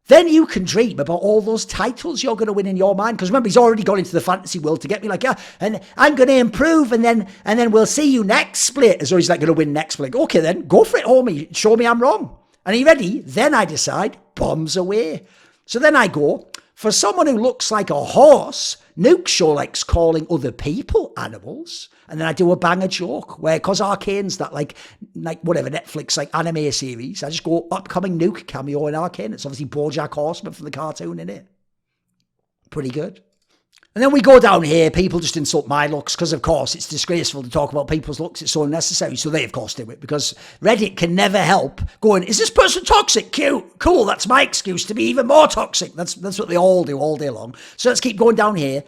Then you can dream about all those titles you're going to win in your mind. Because remember, he's already gone into the fantasy world to get me like, yeah, and I'm going to improve and then we'll see you next split. As though he's like going to win next split. Like, okay then, go for it, homie. Show me I'm wrong. And are you ready? Then I decide, bombs away. So then I go, for someone who looks like a horse, Nuke sure likes calling other people animals. And then I do a banger joke where, because Arcane's that like whatever Netflix like anime series, I just go upcoming Nuke cameo in Arcane. It's obviously BoJack Horseman from the cartoon, in it. Pretty good. And then we go down here, people just insult my looks, because of course it's disgraceful to talk about people's looks, it's so unnecessary, so they of course do it, because Reddit can never help going, is this person toxic? Cute, cool, that's my excuse to be even more toxic. That's what they all do all day long. So let's keep going down here.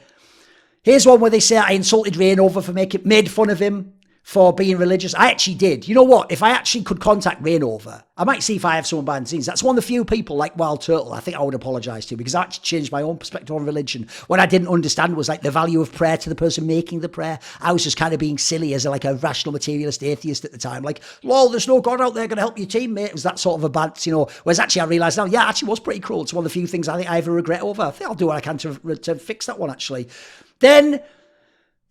Here's one where they say I insulted Rainover for made fun of him for being religious. I actually did. You know what? If I actually could contact Rainover, I might see if I have someone behind the scenes. That's one of the few people like Wild Turtle I think I would apologise to, because I actually changed my own perspective on religion. What I didn't understand was like the value of prayer to the person making the prayer. I was just kind of being silly as like a rational materialist atheist at the time. Like, lol, there's no God out there going to help your team, mate. It was that sort of a bant, you know. Whereas actually I realised now, yeah, actually was pretty cruel. It's one of the few things I think I ever regret over. I think I'll do what I can to fix that one, actually. Then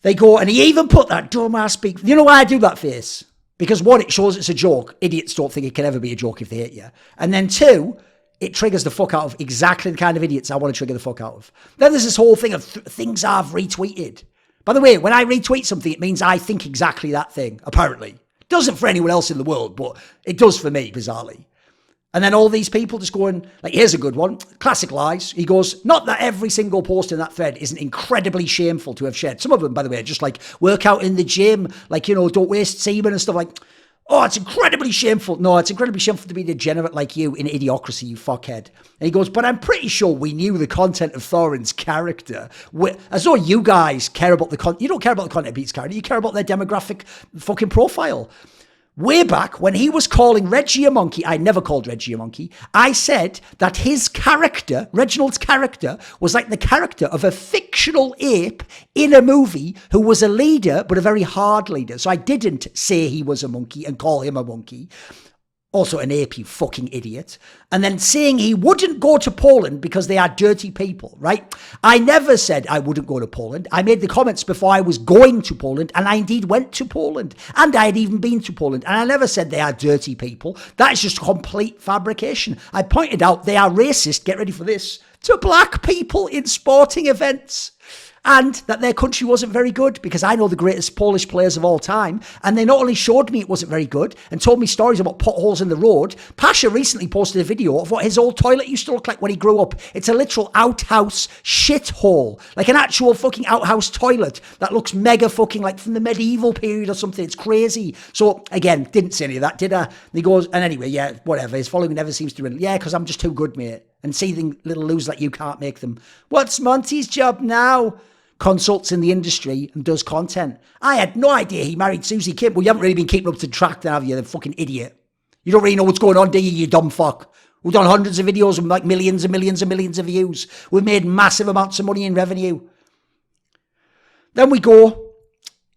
they go, and he even put that dumbass speak. You know why I do that face? Because one, it shows it's a joke. Idiots don't think it can ever be a joke if they hate you. And then two, it triggers the fuck out of exactly the kind of idiots I want to trigger the fuck out of. Then there's this whole thing of things I've retweeted. By the way, when I retweet something, it means I think exactly that thing, apparently. It doesn't for anyone else in the world, but it does for me, bizarrely. And then all these people just going, like, here's a good one. Classic lies. He goes, not that every single post in that thread isn't incredibly shameful to have shared. Some of them, by the way, are just like, work out in the gym, like, you know, don't waste semen and stuff like, oh, it's incredibly shameful. No, it's incredibly shameful to be degenerate like you in Idiocracy, you fuckhead. And he goes, but I'm pretty sure we knew the content of Thorin's character. As though you guys care about the content. You don't care about the content of Beat's character. You care about their demographic fucking profile. Way back when he was calling Reggie a monkey, I never called Reggie a monkey. I said that his character, Reginald's character, was like the character of a fictional ape in a movie who was a leader, but a very hard leader. So I didn't say he was a monkey and call him a monkey. Also an ape, you fucking idiot. And then saying he wouldn't go to Poland because they are dirty people, right? I never said I wouldn't go to Poland. I made the comments before I was going to Poland, and I indeed went to Poland. And I had even been to Poland. And I never said they are dirty people. That is just complete fabrication. I pointed out they are racist, get ready for this, to black people in sporting events. And that their country wasn't very good, because I know the greatest Polish players of all time. And they not only showed me it wasn't very good and told me stories about potholes in the road. Pasha recently posted a video of what his old toilet used to look like when he grew up. It's a literal outhouse shithole, like an actual fucking outhouse toilet that looks mega fucking like from the medieval period or something. It's crazy. So again, didn't say any of that, did I? And he goes, and anyway, yeah, whatever. His following never seems to win. Yeah, because I'm just too good, mate. And seething little losers like you can't make them. What's Monte's job now? Consults in the industry and does content. I had no idea he married Susie Kim. Well, you haven't really been keeping up to track then, have you, the fucking idiot? You don't really know what's going on, do you, you dumb fuck? We've done hundreds of videos with like millions and millions and millions of views. We've made massive amounts of money in revenue. Then we go,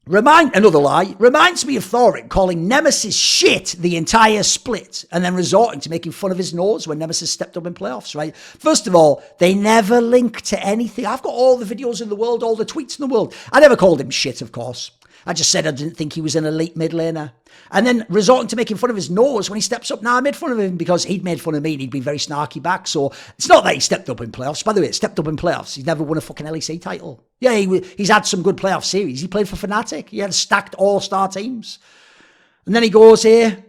another lie, reminds me of Thorin calling Nemesis shit the entire split and then resorting to making fun of his nose when Nemesis stepped up in playoffs, right? First of all, they never link to anything. I've got all the videos in the world, all the tweets in the world. I never called him shit, of course. I just said I didn't think he was an elite mid laner. And then resorting to making fun of his nose when he steps up. Now, I made fun of him because he'd made fun of me and he'd been very snarky back. So it's not that he stepped up in playoffs. By the way, stepped up in playoffs. He's never won a fucking LEC title. Yeah, he's had some good playoff series. He played for Fnatic. He had stacked all-star teams. And then he goes here.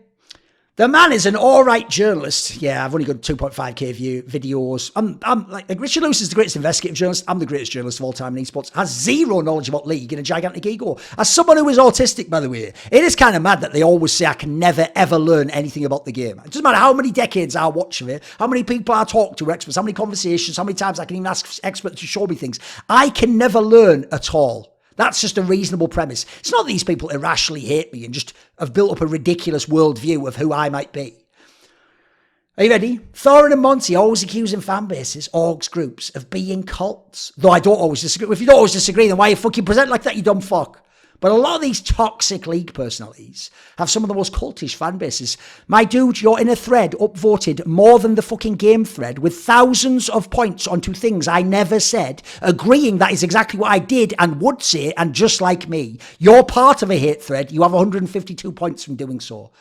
The man is an all-right journalist. Yeah, I've only got 2.5k view videos. I'm like Richard Lewis is the greatest investigative journalist. I'm the greatest journalist of all time in esports. Has zero knowledge about League and a gigantic ego. As someone who is autistic, by the way, it is kind of mad that they always say I can never, ever learn anything about the game. It doesn't matter how many decades I watch of it, how many people I talk to, experts, how many conversations, how many times I can even ask experts to show me things. I can never learn at all. That's just a reasonable premise. It's not that these people irrationally hate me and just have built up a ridiculous worldview of who I might be. Are you ready? Thorin and Monte always accusing fan bases, orgs, groups of being cults. Though I don't always disagree. If you don't always disagree, then why you fucking present like that, you dumb fuck? But a lot of these toxic league personalities have some of the most cultish fan bases. My dude, you're in a thread upvoted more than the fucking game thread with thousands of points onto things I never said, agreeing that is exactly what I did and would say, and just like me, you're part of a hate thread. You have 152 points from doing so.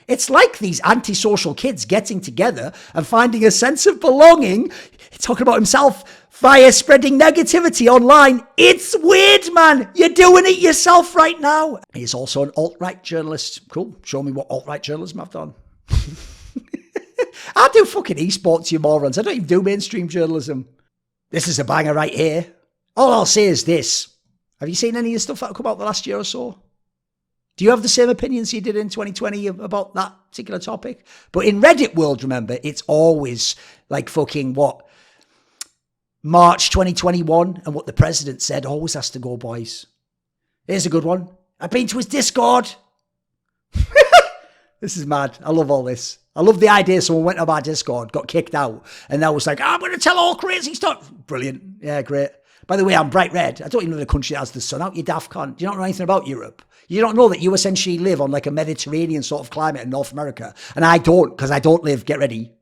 It's like these antisocial kids getting together and finding a sense of belonging, talking about himself, via spreading negativity online. It's weird, man. You're doing it yourself right now. He's also an alt-right journalist. Cool. Show me what alt-right journalism I've done. I do fucking esports, you morons. I don't even do mainstream journalism. This is a banger right here. All I'll say is this. Have you seen any of the stuff that come out the last year or so? Do you have the same opinions you did in 2020 about that particular topic? But in Reddit world, remember, it's always like fucking what? March 2021 and what the president said always has to go, boys. Here's a good one. I've been to his Discord. This is mad. I love all this. I love the idea someone went to my Discord, got kicked out, and now was like, I'm going to tell all crazy stuff. Brilliant. Yeah, great. By the way, I'm bright red. I don't even know the country that has the sun out, you daft cunt. Do you not know anything about Europe? You don't know that you essentially live on like a Mediterranean sort of climate in North America. And I don't, because I don't live, get ready,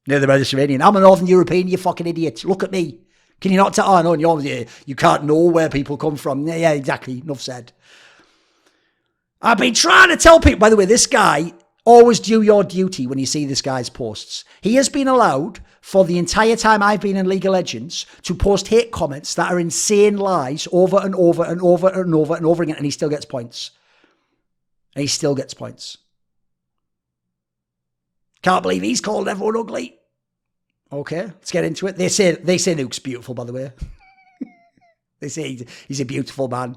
near the Mediterranean. I'm a Northern European, you fucking idiot. Look at me. Can you not tell? Oh, no, you can't know where people come from. Yeah, exactly. Enough said. I've been trying to tell people, by the way, this guy, always do your duty when you see this guy's posts. He has been allowed for the entire time I've been in League of Legends to post hate comments that are insane lies over and over and over and over and over again, and he still gets points. And he still gets points. Can't believe he's called everyone ugly. Okay, let's get into it. They say Nuke's beautiful, by the way. They say he's a beautiful man.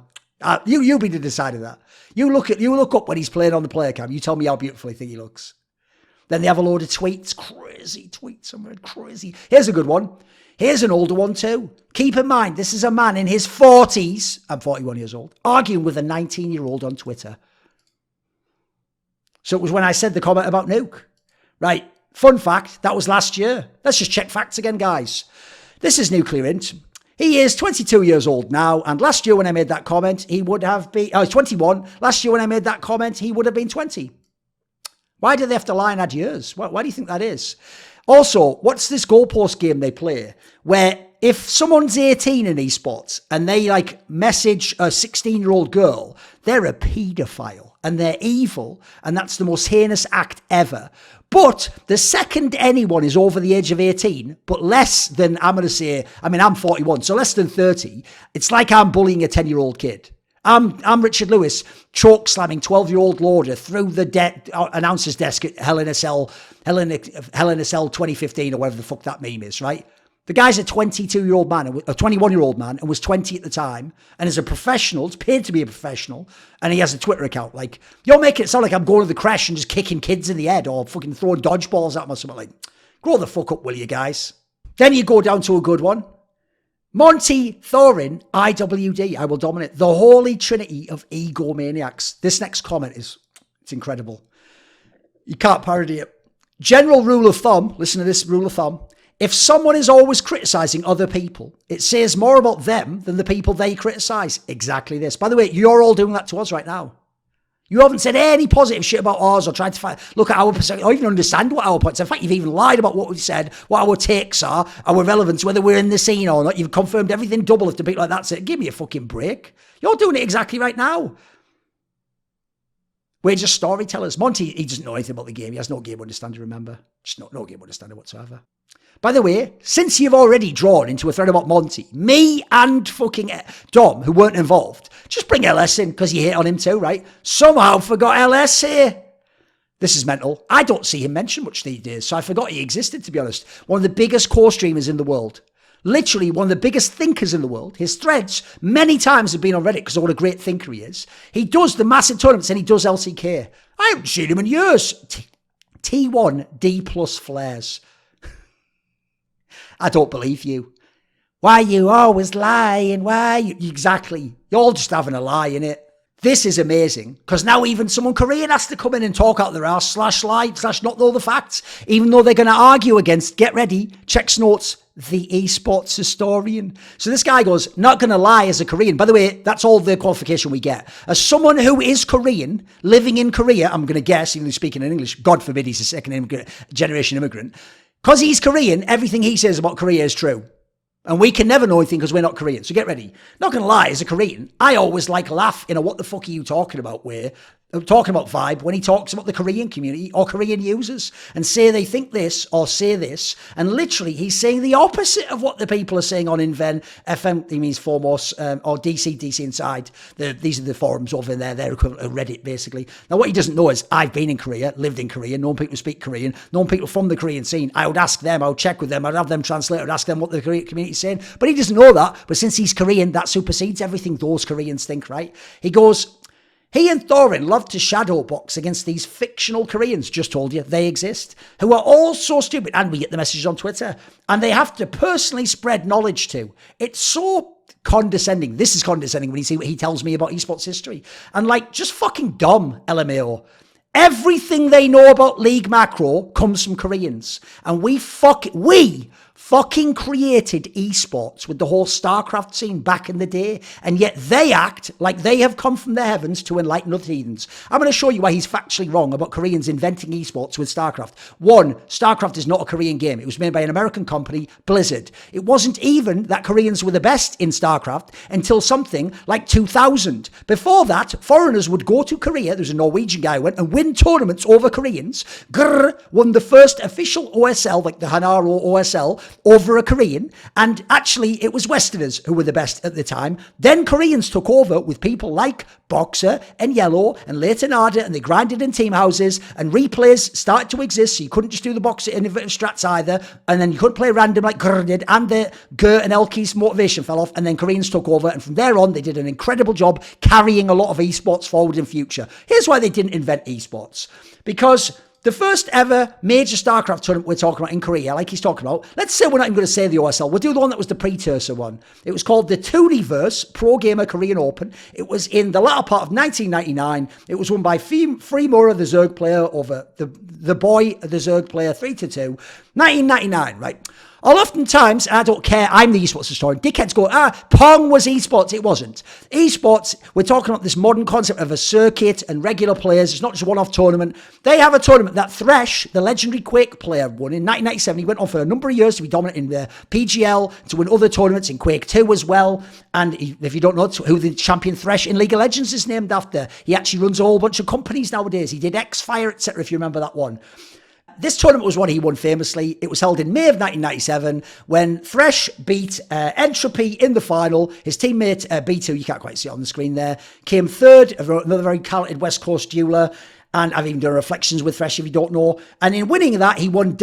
You be the decider of that. You look up when he's playing on the player cam. You tell me how beautiful you think he looks. Then they have a load of tweets. Crazy tweets. I'm crazy. Here's a good one. Here's an older one too. Keep in mind, this is a man in his 40s. I'm 41 years old. Arguing with a 19-year-old on Twitter. So it was when I said the comment about Nuke. Right. Fun fact, that was last year. Let's just check facts again, guys. This is Nuclear Int. He is 22 years old now, and last year when I made that comment, he would have been... Oh, he's 21. Last year when I made that comment, he would have been 20. Why do they have to lie and add years? Why do you think that is? Also, what's this goalpost game they play where if someone's 18 in esports and they like message a 16-year-old girl, they're a paedophile and they're evil and that's the most heinous act ever. But the second anyone is over the age of 18, but less than, I'm going to say, I mean, I'm 41, so less than 30, it's like I'm bullying a 10-year-old kid. I'm Richard Lewis, choke slamming 12-year-old Lauder through the announcer's desk at Hell in a Cell 2015 or whatever the fuck that meme is, right? The guy's a 22-year-old man, a 21-year-old man, and was 20 at the time, and is a professional, is paid to be a professional, and he has a Twitter account. Like, you're making it sound like I'm going to the crash and just kicking kids in the head or fucking throwing dodgeballs at them or something like, grow the fuck up, will you guys? Then you go down to a good one. Monte, Thorin, IWD, I will dominate. The holy trinity of egomaniacs. This next comment it's incredible. You can't parody it. General rule of thumb, listen to this rule of thumb. If someone is always criticizing other people, it says more about them than the people they criticize. Exactly this. By the way, you're all doing that to us right now. You haven't said any positive shit about ours or tried to look at our perspective or even understand what our points are. In fact, you've even lied about what we said, what our takes are, our relevance, whether we're in the scene or not. You've confirmed everything Doublelift to people like that. So give me a fucking break. You're doing it exactly right now. We're just storytellers. Monte, he doesn't know anything about the game. He has no game understanding, remember? Just no game understanding whatsoever. By the way, since you've already drawn into a thread about Monte, me and fucking Dom, who weren't involved, just bring LS in because you hate on him too, right? Somehow forgot LS here. This is mental. I don't see him mentioned much these days, so I forgot he existed, to be honest. One of the biggest core streamers in the world. Literally one of the biggest thinkers in the world. His threads many times have been on Reddit because of what a great thinker he is. He does the massive tournaments and he does LCK. I haven't seen him in years. T1 D plus flares. I don't believe you. Why you always lying? Why you? Exactly. You're all just having a lie, innit? This is amazing because now even someone Korean has to come in and talk out their ass, /lie, /not know the facts, even though they're going to argue against, get ready, checks notes, the esports historian. So this guy goes, not going to lie as a Korean. By the way, that's all the qualification we get. As someone who is Korean, living in Korea, I'm going to guess, even though he's speaking in English, God forbid he's a second generation immigrant. Because he's Korean, everything he says about Korea is true. And we can never know anything because we're not Korean. So get ready. Not going to lie, as a Korean, I always laugh in a what the fuck are you talking about way. I'm talking about vibe when he talks about the Korean community or Korean users and say they think this or say this. And literally he's saying the opposite of what the people are saying on Inven, FM, he means Formos, or DC Inside. These are the forums over there, their equivalent of Reddit basically. Now what he doesn't know is I've been in Korea, lived in Korea, known people who speak Korean, known people from the Korean scene. I would ask them, I would check with them, I'd have them translate, I'd ask them what the Korean community is saying. But he doesn't know that. But since he's Korean, that supersedes everything those Koreans think, right? He goes, he and Thorin love to shadow box against these fictional Koreans, just told you, they exist, who are all so stupid, and we get the messages on Twitter, and they have to personally spread knowledge to. It's so condescending. This is condescending when you see what he tells me about esports history. And like, just fucking dumb, LMAO. Everything they know about League Macro comes from Koreans. And we fucking created esports with the whole StarCraft scene back in the day, and yet they act like they have come from the heavens to enlighten other heathens. I'm going to show you why he's factually wrong about Koreans inventing esports with StarCraft. One, StarCraft is not a Korean game. It was made by an American company, Blizzard. It wasn't even that Koreans were the best in StarCraft until something like 2000. Before that, foreigners would go to Korea, there's a Norwegian guy who went and win tournaments over Koreans. Won the first official OSL, like the Hanaro OSL, over a Korean, and actually it was Westerners who were the best at the time. Then Koreans took over with people like Boxer and Yellow and Leightonada, and they grinded in team houses, and replays started to exist, so you couldn't just do the Boxer innovative strats either, and then you couldn't play random like Grr did, and the Gur and Elki's motivation fell off, and then Koreans took over, and from there on they did an incredible job carrying a lot of esports forward in future. Here's why they didn't invent esports. Because the first ever major StarCraft tournament we're talking about in Korea, like he's talking about, let's say we're not even going to say the OSL, we'll do the one that was the precursor one. It was called the Tooniverse Pro Gamer Korean Open. It was in the latter part of 1999. It was won by Freemura, the Zerg player, over the boy, the Zerg player, 3-2. 1999, right? Oftentimes, I don't care, I'm the esports historian, dickheads go, Pong was esports. It wasn't. Esports, we're talking about this modern concept of a circuit and regular players. It's not just a one-off tournament. They have a tournament that Thresh, the legendary Quake player, won in 1997. He went on for a number of years to be dominant in the PGL, to win other tournaments in Quake 2 as well. And if you don't know who the champion Thresh in League of Legends is named after, he actually runs a whole bunch of companies nowadays. He did X-Fire, etc., if you remember that one. This tournament was one he won famously. It was held in May of 1997 when Thresh beat Entropy in the final. His teammate B2, you can't quite see it on the screen there, came third, another very talented West Coast dueler. And I've even done reflections with Thresh if you don't know. And in winning that, he won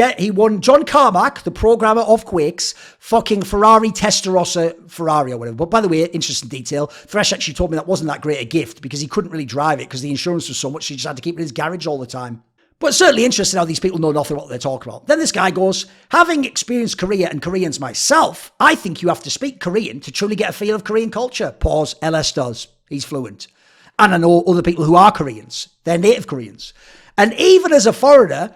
John Carmack, the programmer of Quake's fucking Ferrari Testarossa Ferrari or whatever. But by the way, interesting detail, Thresh actually told me that wasn't that great a gift because he couldn't really drive it because the insurance was so much he just had to keep it in his garage all the time. But certainly interesting how these people know nothing what they're talking about. Then this guy goes, having experienced Korea and Koreans myself, I think you have to speak Korean to truly get a feel of Korean culture. Pause, LS does. He's fluent. And I know other people who are Koreans. They're native Koreans. And even as a foreigner,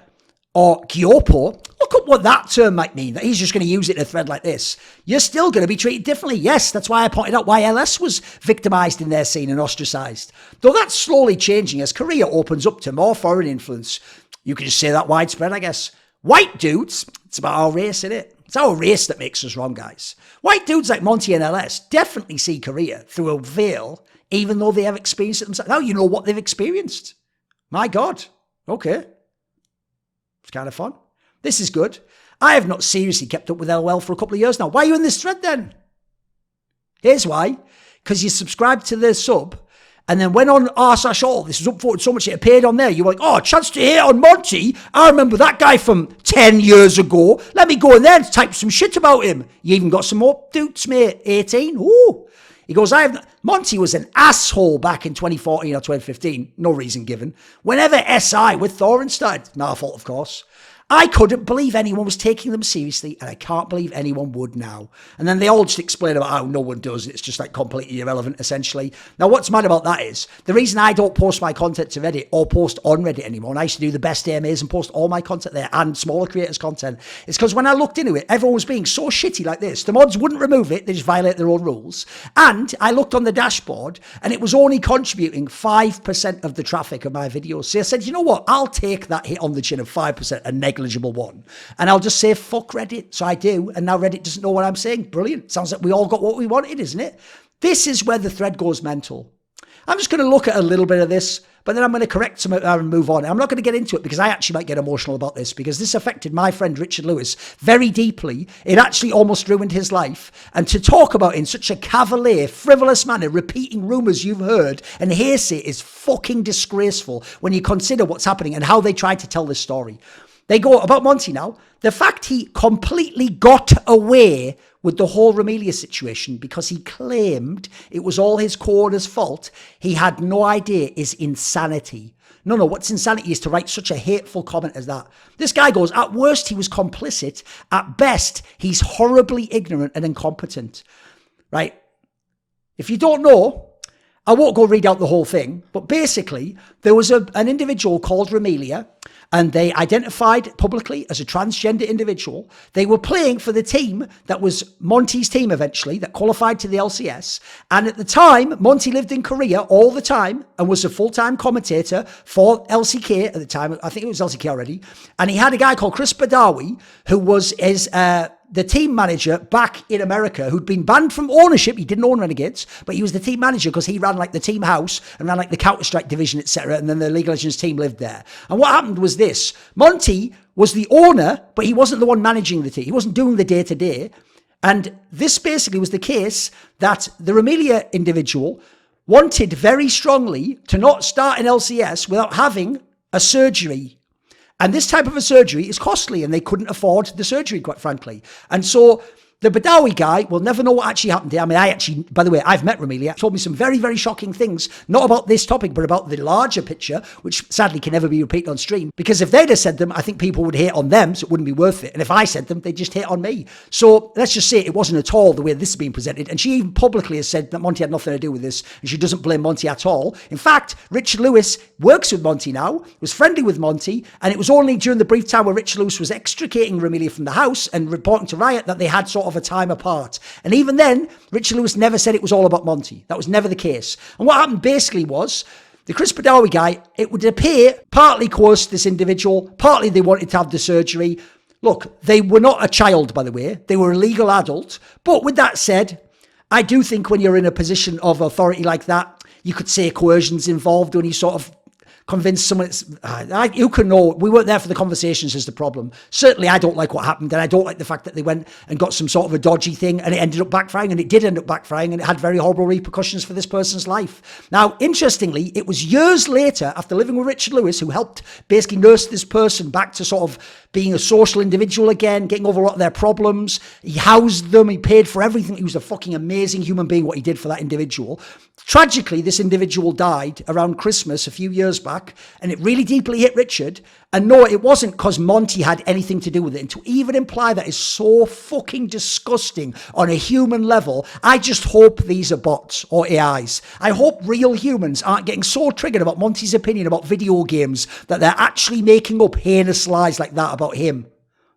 or Gyopo, look up what that term might mean, that he's just going to use it in a thread like this. You're still going to be treated differently. Yes, that's why I pointed out why LS was victimized in their scene and ostracized. Though that's slowly changing as Korea opens up to more foreign influence. You can just say that widespread, I guess. White dudes, it's about our race, isn't it? It's our race that makes us wrong, guys. White dudes like Monte and LS definitely see Korea through a veil, even though they have experienced it themselves. Now you know what they've experienced. My God. Okay. It's kind of fun. This is good. I have not seriously kept up with LOL for a couple of years now. Why are you in this thread then? Here's why. Because you subscribed to the sub and then went on r/all. This was upvoted so much it appeared on there. You were like, oh, chance to hit on Monte. I remember that guy from 10 years ago. Let me go in there and type some shit about him. You even got some more dudes, mate. 18. Ooh. He goes, Monte was an asshole back in 2014 or 2015. No reason given. Whenever SI with Thorin started. Not our fault, of course. I couldn't believe anyone was taking them seriously, and I can't believe anyone would now. And then they all just explain about how no one does. It's just like completely irrelevant, essentially. Now, what's mad about that is the reason I don't post my content to Reddit or post on Reddit anymore, and I used to do the best AMAs and post all my content there and smaller creators' content, is because when I looked into it, everyone was being so shitty like this. The mods wouldn't remove it. They just violate their own rules. And I looked on the dashboard, and it was only contributing 5% of the traffic of my videos. So I said, you know what? I'll take that hit on the chin of 5%, a negligible one, and I'll just say fuck Reddit. So I do, and now Reddit doesn't know what I'm saying. Brilliant. Sounds like we all got what we wanted, isn't it? This is where the thread goes mental. I'm just going to look at a little bit of this, but then I'm going to correct some and move on. I'm not going to get into it because I actually might get emotional about this because this affected my friend Richard Lewis very deeply. It actually almost ruined his life. And to talk about in such a cavalier, frivolous manner, repeating rumors you've heard and hearsay is fucking disgraceful when you consider what's happening and how they tried to tell this story. They go about Monte now. The fact he completely got away with the whole Rajcula situation because he claimed it was all his corner's fault, he had no idea, is insanity. No, what's insanity is to write such a hateful comment as that. This guy goes, at worst, he was complicit. At best, he's horribly ignorant and incompetent. Right? If you don't know, I won't go read out the whole thing, but basically, there was an individual called Rajcula, and they identified publicly as a transgender individual. They were playing for the team that was Monte's team eventually, that qualified to the LCS. And at the time, Monte lived in Korea all the time and was a full-time commentator for LCK at the time. I think it was LCK already. And he had a guy called Chris Badawi, who was the team manager back in America, who'd been banned from ownership. He didn't own Renegades, but he was the team manager because he ran like the team house and ran like the Counter-Strike division, etc. And then the League of Legends team lived there. And what happened was this. Monte was the owner, but he wasn't the one managing the team. He wasn't doing the day-to-day. And this basically was the case that the Rajcula individual wanted very strongly to not start an LCS without having a surgery. And this type of a surgery is costly and they couldn't afford the surgery, quite frankly. And so The Badawi guy will never know what actually happened here. I mean, by the way, I've met Ramelia. Told me some very, very shocking things, not about this topic, but about the larger picture, which sadly can never be repeated on stream. Because if they'd have said them, I think people would hate on them, so it wouldn't be worth it. And if I said them, they'd just hate on me. So let's just say it wasn't at all the way this is being presented. And she even publicly has said that Monte had nothing to do with this, and she doesn't blame Monte at all. In fact, Richard Lewis works with Monte now, was friendly with Monte, and it was only during the brief time where Richard Lewis was extricating Ramelia from the house and reporting to Riot that they had sort of a time apart. And even then, Richard Lewis never said it was all about Monte. That was never the case. And what happened basically was, the Chris Badawi guy, it would appear, partly coerced this individual, partly they wanted to have the surgery. Look, they were not a child, by the way. They were a legal adult. But with that said, I do think when you're in a position of authority like that, you could say coercion's involved when you sort of convince someone. Who can know? We weren't there for the conversations is the problem. Certainly, I don't like what happened, and I don't like the fact that they went and got some sort of a dodgy thing, and it ended up backfiring, and it did end up backfiring, and it had very horrible repercussions for this person's life. Now, interestingly, it was years later, after living with Richard Lewis, who helped basically nurse this person back to sort of being a social individual again, getting over a lot of their problems. He housed them, he paid for everything. He was a fucking amazing human being, what he did for that individual. Tragically, this individual died around Christmas a few years back, and it really deeply hit Richard. And no, it wasn't because Monte had anything to do with it. And to even imply that is so fucking disgusting on a human level. I just hope these are bots or AIs. I hope real humans aren't getting so triggered about Monte's opinion about video games that they're actually making up heinous lies like that about him.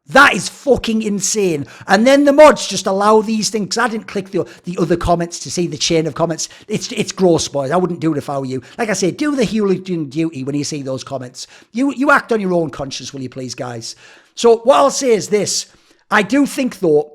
That is fucking insane. And then the mods just allow these things. I didn't click the other comments to see the chain of comments. It's gross, boys. I wouldn't do it if I were you. Like I say, do the hooligan duty when you see those comments. You act on your own conscience, will you please, guys? So what I'll say is this. I do think, though,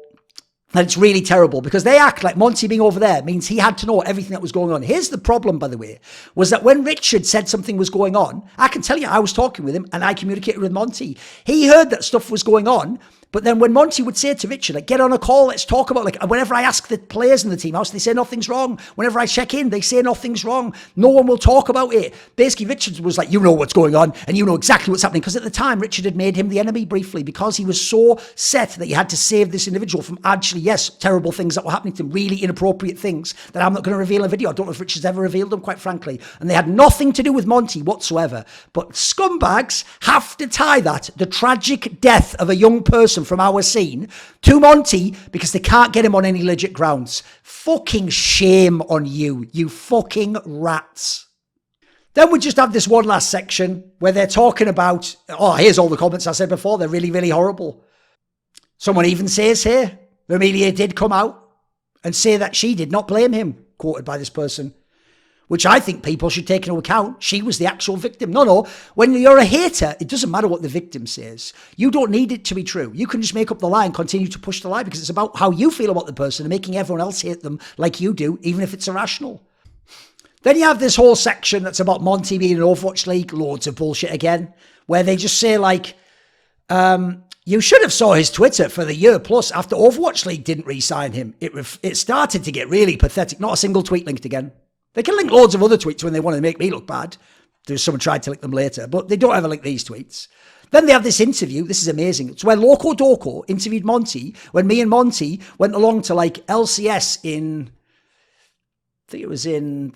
that it's really terrible because they act like Monte being over there means he had to know everything that was going on. Here's the problem, by the way, was that when Richard said something was going on, I can tell you I was talking with him and I communicated with Monte. He heard that stuff was going on. But then when Monte would say to Richard, like, get on a call, let's talk about, like, whenever I ask the players in the team house, they say nothing's wrong. Whenever I check in, they say nothing's wrong. No one will talk about it. Basically, Richard was like, you know what's going on and you know exactly what's happening. Because at the time, Richard had made him the enemy briefly because he was so set that he had to save this individual from actually, yes, terrible things that were happening to him, really inappropriate things that I'm not going to reveal in a video. I don't know if Richard's ever revealed them, quite frankly. And they had nothing to do with Monte whatsoever. But scumbags have to tie that, the tragic death of a young person from our scene, to Monte because they can't get him on any legit grounds. Fucking shame on you, you fucking rats. Then we just have this one last section where they're talking about, oh, here's all the comments I said before. They're really, really horrible. Someone even says here, Ramelia did come out and say that she did not blame him, quoted by this person, which I think people should take into account. She was the actual victim. No. When you're a hater, it doesn't matter what the victim says. You don't need it to be true. You can just make up the lie and continue to push the lie because it's about how you feel about the person and making everyone else hate them like you do, even if it's irrational. Then you have this whole section that's about Monte being in Overwatch League. Loads of bullshit again, where they just say like, you should have saw his Twitter for the year plus after Overwatch League didn't re-sign him. It started to get really pathetic. Not a single tweet linked again. They can link loads of other tweets when they want to make me look bad. There's someone tried to link them later, but they don't ever link these tweets. Then they have this interview. This is amazing. It's where Loco Doco interviewed Monte when me and Monte went along to like LCS in, I think it was in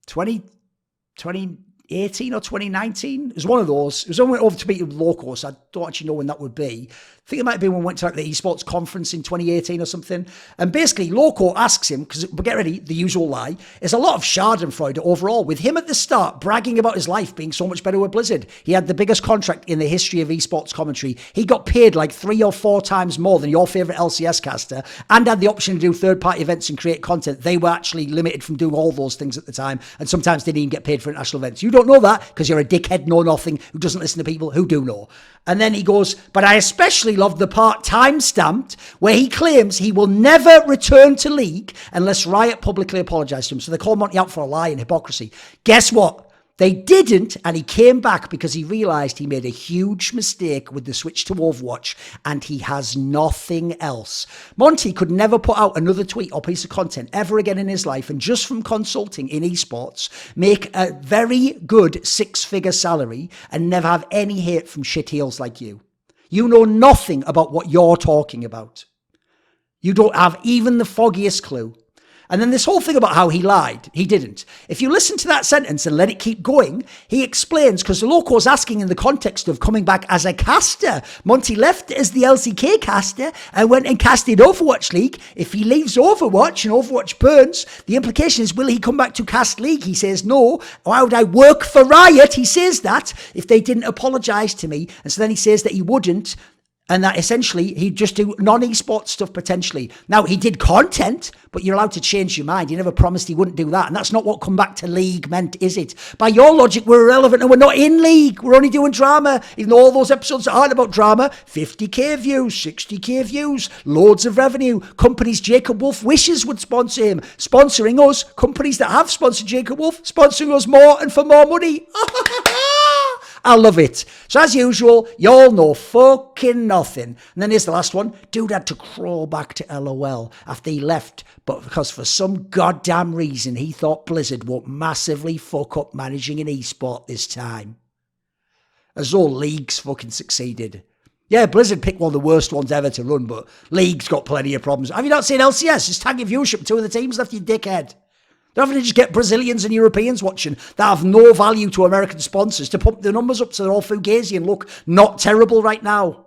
2018 or 2019. It was one of those. It was when we went over to meet with Loco, so I don't actually know when that would be. I think it might have been when we went to like the esports conference in 2018 or something. And basically, Loco asks him, because, but get ready, the usual lie, is a lot of schadenfreude overall, with him at the start bragging about his life being so much better with Blizzard. He had the biggest contract in the history of esports commentary. He got paid like 3 or 4 times more than your favourite LCS caster and had the option to do third-party events and create content. They were actually limited from doing all those things at the time, and sometimes didn't even get paid for international events. You don't know that because you're a dickhead know-nothing who doesn't listen to people who do know. And then he goes, but I especially love the part time-stamped where he claims he will never return to League unless Riot publicly apologised to him. So they call Monte out for a lie and hypocrisy. Guess what? They didn't, and he came back because he realised he made a huge mistake with the switch to Overwatch, and he has nothing else. Monte could never put out another tweet or piece of content ever again in his life, and just from consulting in esports, make a very good 6-figure salary and never have any hate from shitheels like you. You know nothing about what you're talking about. You don't have even the foggiest clue. And then this whole thing about how he lied, he didn't. If you listen to that sentence and let it keep going, he explains, because the Loco's asking in the context of coming back as a caster. Monte left as the LCK caster and went and casted Overwatch League. If he leaves Overwatch and Overwatch burns, the implication is, will he come back to cast League? He says, no. Why would I work for Riot? He says that if they didn't apologise to me. And so then he says that he wouldn't. And that essentially he'd just do non-esports stuff potentially. Now, he did content, but you're allowed to change your mind. He never promised he wouldn't do that. And that's not what come back to League meant, is it? By your logic, we're irrelevant and we're not in League. We're only doing drama. Even though all those episodes aren't about drama, 50k views, 60k views, loads of revenue. Companies Jacob Wolf wishes would sponsor him. Sponsoring us, companies that have sponsored Jacob Wolf, sponsoring us more and for more money. I love it. So as usual, y'all know fucking nothing. And then here's the last one. Dude had to crawl back to LOL after he left, but because for some goddamn reason he thought Blizzard would massively fuck up managing an esport this time. As though League's fucking succeeded. Yeah, Blizzard picked one of the worst ones ever to run, but League's got plenty of problems. Have you not seen LCS? It's tagging viewership. 2 of the teams left, you dickhead. They're having to just get Brazilians and Europeans watching that have no value to American sponsors to pump the numbers up so they're all fugazi and look not terrible right now.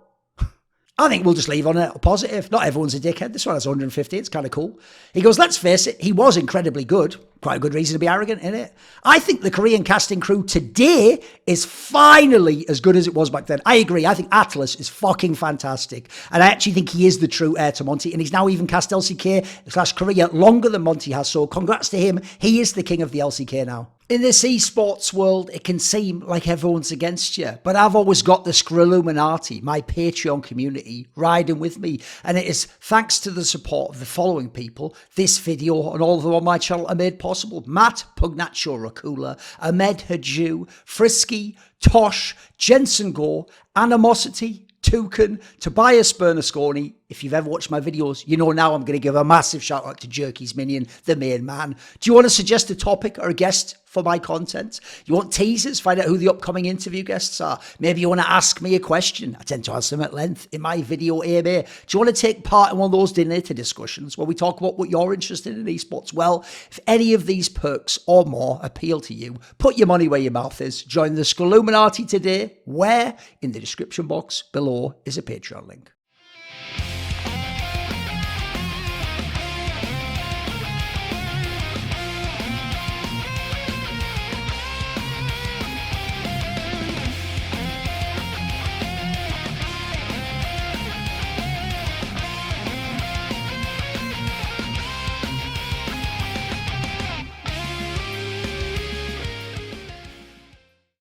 I think we'll just leave on a positive. Not everyone's a dickhead. This one has 150. It's kind of cool. He goes, let's face it, he was incredibly good. Quite a good reason to be arrogant, isn't it? I think the Korean casting crew today is finally as good as it was back then. I agree. I think Atlas is fucking fantastic. And I actually think he is the true heir to Monte. And he's now even cast LCK/Korea longer than Monte has. So congrats to him. He is the king of the LCK now. In this esports world, it can seem like everyone's against you, but I've always got the Skrilluminati, my Patreon community, riding with me, and it is thanks to the support of the following people, this video and all of them on my channel are made possible. Matt, Pugnatio, Rajcula, Ahmed Hadjou, Frisky, Tosh, Jensen Goh, Animosity, Thorin, Tobias Bernasconi. If you've ever watched my videos, you know now I'm going to give a massive shout out to Jerky's Minion, the main man. Do you want to suggest a topic or a guest for my content? You want teasers? Find out who the upcoming interview guests are. Maybe you want to ask me a question. I tend to answer them at length in my video AMA. Do you want to take part in one of those dinner discussions where we talk about what you're interested in esports? Well, if any of these perks or more appeal to you, put your money where your mouth is. Join the Skrilluminati today, where in the description box below is a Patreon link.